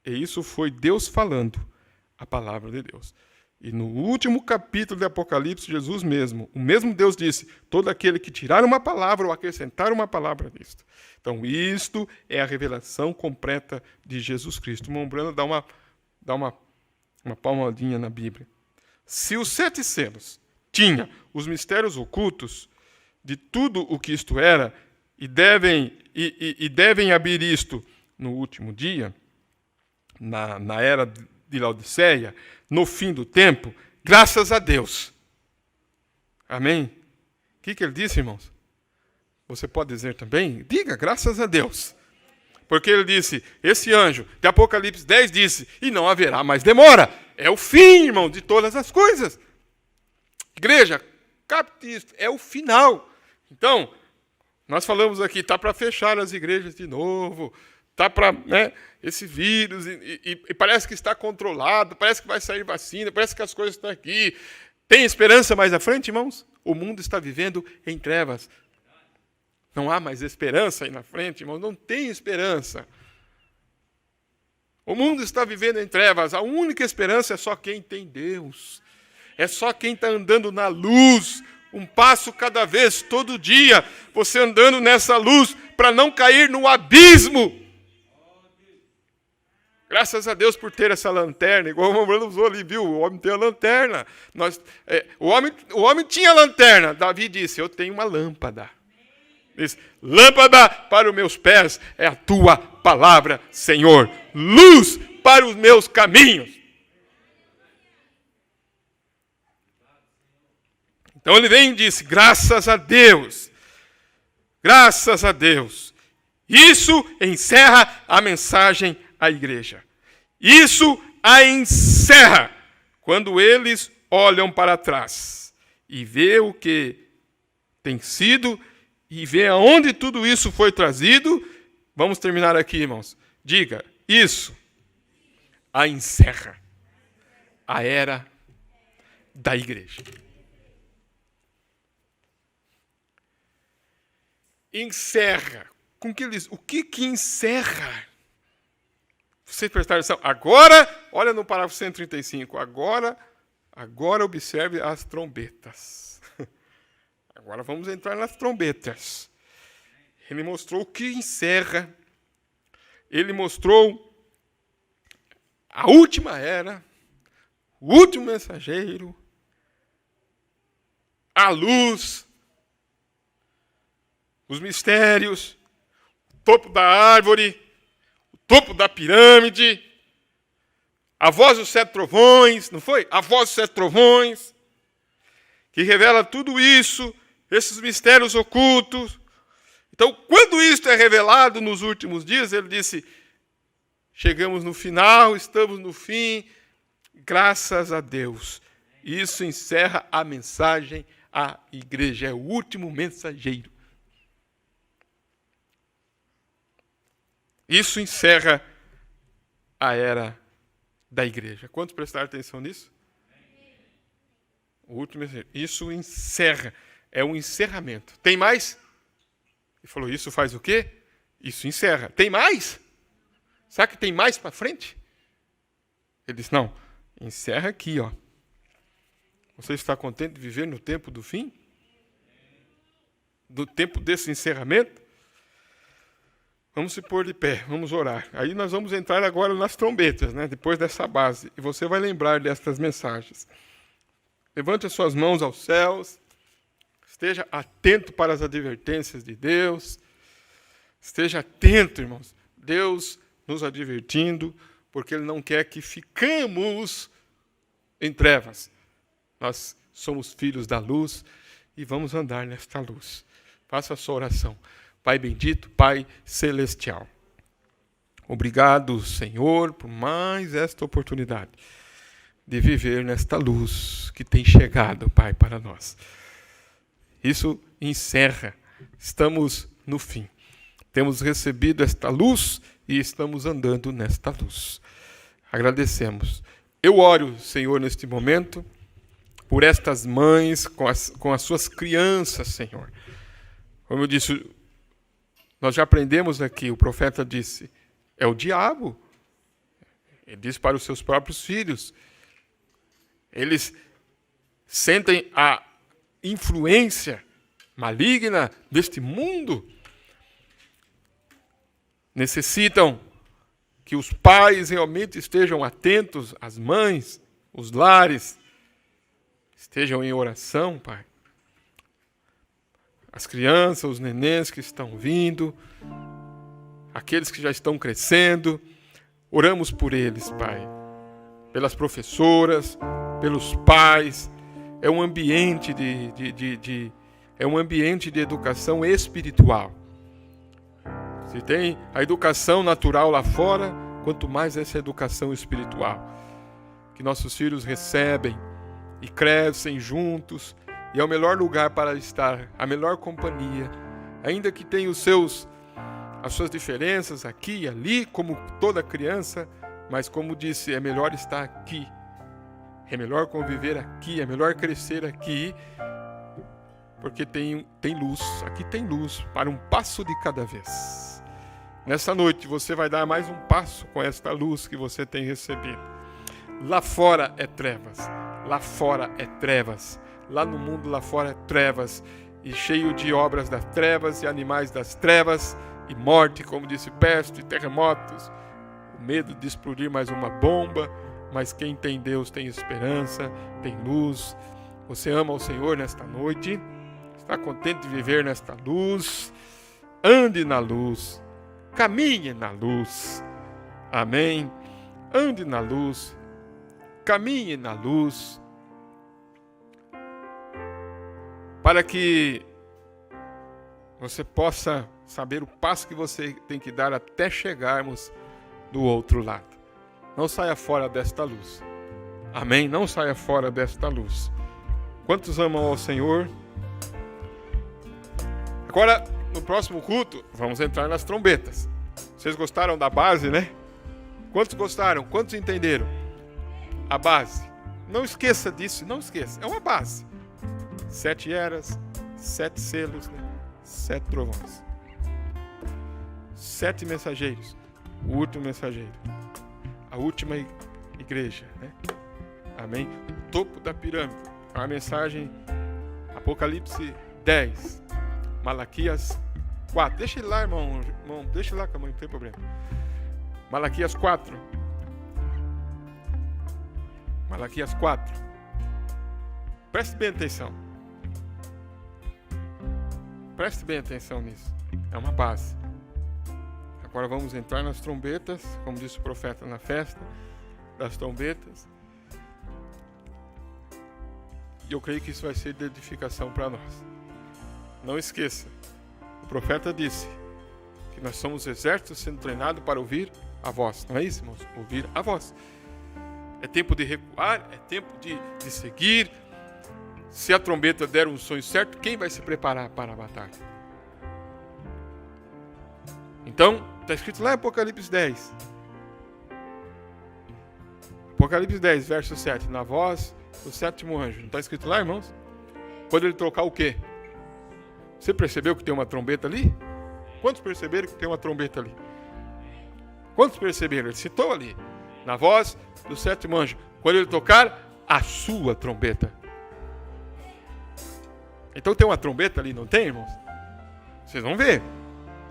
E isso foi Deus falando a palavra de Deus. E no último capítulo de Apocalipse, Jesus mesmo, o mesmo Deus disse, todo aquele que tirar uma palavra ou acrescentar uma palavra nisto. Então, isto é a revelação completa de Jesus Cristo. O irmão Brando dá uma palmadinha na Bíblia. Se os 7 selos tinha os mistérios ocultos de tudo o que isto era, e devem abrir isto no último dia, na era de Laodiceia, no fim do tempo, graças a Deus. Amém? O que ele disse, irmãos? Você pode dizer também? Diga, graças a Deus. Porque ele disse, esse anjo de Apocalipse 10 disse, e não haverá mais demora. É o fim, irmão, de todas as coisas. Igreja, capte isso, é o final. Então, nós falamos aqui, está para fechar as igrejas de novo, está para, esse vírus, e parece que está controlado, parece que vai sair vacina, parece que as coisas estão aqui. Tem esperança mais à frente, irmãos? O mundo está vivendo em trevas. Não há mais esperança aí na frente, irmãos, não tem esperança. O mundo está vivendo em trevas, a única esperança é só quem tem Deus. É só quem está andando na luz, um passo cada vez, todo dia, você andando nessa luz para não cair no abismo. Graças a Deus por ter essa lanterna, igual o irmão usou ali, viu? O homem tem a lanterna. O homem tinha lanterna. Davi disse, eu tenho uma lâmpada. Diz, lâmpada para os meus pés é a tua palavra, Senhor. Luz para os meus caminhos. Então ele vem e disse, graças a Deus. Graças a Deus. Isso encerra a mensagem à igreja. Isso a encerra quando eles olham para trás e vê o que tem sido e vê aonde tudo isso foi trazido. Vamos terminar aqui, irmãos. Diga, isso a encerra a era da igreja. Encerra. Com que eles, o que encerra? Vocês prestaram atenção? Agora, olha no parágrafo 135. Agora observe as trombetas. Agora vamos entrar nas trombetas. Ele mostrou o que encerra. Ele mostrou a última era, o último mensageiro, a luz, os mistérios, o topo da árvore, o topo da pirâmide, a voz dos 7 trovões, não foi? A voz dos 7 trovões, que revela tudo isso, esses mistérios ocultos. Então, quando isto é revelado nos últimos dias, ele disse, chegamos no final, estamos no fim, graças a Deus. Isso encerra a mensagem à igreja, é o último mensageiro. Isso encerra a era da igreja. Quantos prestaram atenção nisso? O último mensageiro. Isso encerra, é um encerramento. Tem mais? Ele falou, isso faz o quê? Isso encerra. Tem mais? Será que tem mais para frente? Ele disse, não, encerra aqui, ó. Você está contente de viver no tempo do fim? Do tempo desse encerramento? Vamos se pôr de pé, vamos orar. Aí nós vamos entrar agora nas trombetas, né? Depois dessa base. E você vai lembrar destas mensagens. Levante as suas mãos aos céus. Esteja atento para as advertências de Deus. Esteja atento, irmãos. Deus nos advertindo, porque Ele não quer que ficamos em trevas. Nós somos filhos da luz e vamos andar nesta luz. Faça a sua oração. Pai bendito, Pai celestial. Obrigado, Senhor, por mais esta oportunidade de viver nesta luz que tem chegado, Pai, para nós. Isso encerra. Estamos no fim. Temos recebido esta luz e estamos andando nesta luz. Agradecemos. Eu oro, Senhor, neste momento, por estas mães com as suas crianças, Senhor. Como eu disse, nós já aprendemos aqui, o profeta disse, é o diabo. Ele disse para os seus próprios filhos. Eles sentem a influência maligna deste mundo. Necessitam que os pais realmente estejam atentos, as mães, os lares, estejam em oração, Pai. As crianças, os nenéns que estão vindo, aqueles que já estão crescendo, oramos por eles, Pai. Pelas professoras, pelos pais. É um ambiente é um ambiente de educação espiritual. Se tem a educação natural lá fora, quanto mais essa educação espiritual. Que nossos filhos recebem e crescem juntos, e é o melhor lugar para estar, a melhor companhia. Ainda que tenha as suas diferenças aqui e ali, como toda criança, mas como disse, é melhor estar aqui. É melhor conviver aqui, é melhor crescer aqui, porque tem luz, aqui tem luz, para um passo de cada vez. Nessa noite você vai dar mais um passo com esta luz que você tem recebido. Lá fora é trevas, lá fora é trevas, lá no mundo lá fora é trevas, e cheio de obras das trevas e animais das trevas, e morte, como disse, peste, terremotos, o medo de explodir mais uma bomba. Mas quem tem Deus tem esperança, tem luz. Você ama o Senhor nesta noite? Está contente de viver nesta luz? Ande na luz, caminhe na luz. Amém? Ande na luz, caminhe na luz, para que você possa saber o passo que você tem que dar até chegarmos do outro lado. Não saia fora desta luz. Amém? Não saia fora desta luz. Quantos amam ao Senhor? Agora, no próximo culto, vamos entrar nas trombetas. Vocês gostaram da base, né? Quantos gostaram? Quantos entenderam? A base. Não esqueça disso, não esqueça. É uma base. 7 eras, 7 selos, né? 7 trovões. 7 mensageiros. O último mensageiro. A última igreja, né? Amém? O topo da pirâmide. A mensagem Apocalipse 10. Malaquias 4. Deixa ele lá, irmão. Deixa ele lá, mãe, não tem problema. Malaquias 4. Malaquias 4. Preste bem atenção. Preste bem atenção nisso. É uma base. Agora vamos entrar nas trombetas, como disse o profeta na festa das trombetas. E eu creio que isso vai ser de edificação para nós. Não esqueça, o profeta disse que nós somos exércitos sendo treinados para ouvir a voz. Não é isso, irmãos? Ouvir a voz. É tempo de recuar, é tempo de seguir. Se a trombeta der um som certo, quem vai se preparar para a batalha? Então, está escrito lá em Apocalipse 10. Apocalipse 10, verso 7. Na voz do sétimo anjo. Não está escrito lá, irmãos? Quando ele tocar o quê? Você percebeu que tem uma trombeta ali? Quantos perceberam que tem uma trombeta ali? Quantos perceberam? Ele citou ali. Na voz do sétimo anjo. Quando ele tocar a sua trombeta. Então tem uma trombeta ali, não tem, irmãos? Vocês vão ver.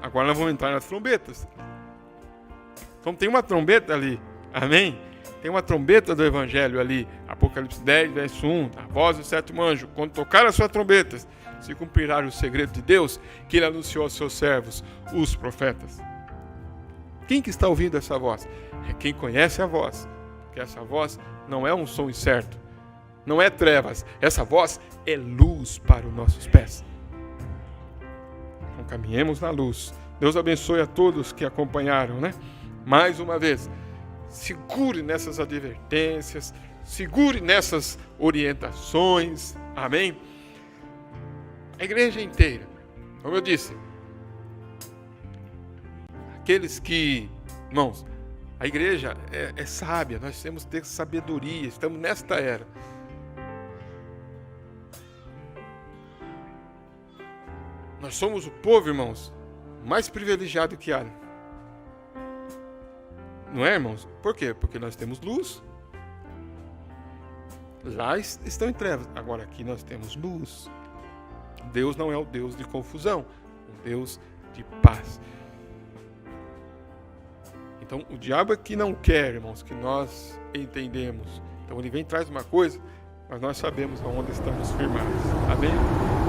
Agora nós vamos entrar nas trombetas. Então tem uma trombeta ali. Amém? Tem uma trombeta do Evangelho ali. Apocalipse 10, verso 1. A voz do sétimo anjo. Quando tocar as suas trombetas, se cumprirá o segredo de Deus que ele anunciou aos seus servos, os profetas. Quem que está ouvindo essa voz? É quem conhece a voz. Porque essa voz não é um som incerto. Não é trevas. Essa voz é luz para os nossos pés. Então caminhemos na luz. Deus abençoe a todos que acompanharam, né? Mais uma vez, segure nessas advertências, segure nessas orientações. Amém? A igreja inteira, como eu disse, aqueles que Irmãos, a igreja é sábia, nós temos que ter sabedoria, estamos nesta era. Nós somos o povo, irmãos, mais privilegiado que há. Não é, irmãos? Por quê? Porque nós temos luz. Lá estão em trevas. Agora aqui nós temos luz. Deus não é o Deus de confusão, o Deus de paz. Então o diabo é que não quer, irmãos, que nós entendemos. Então ele vem e traz uma coisa, mas nós sabemos aonde estamos firmados. Amém?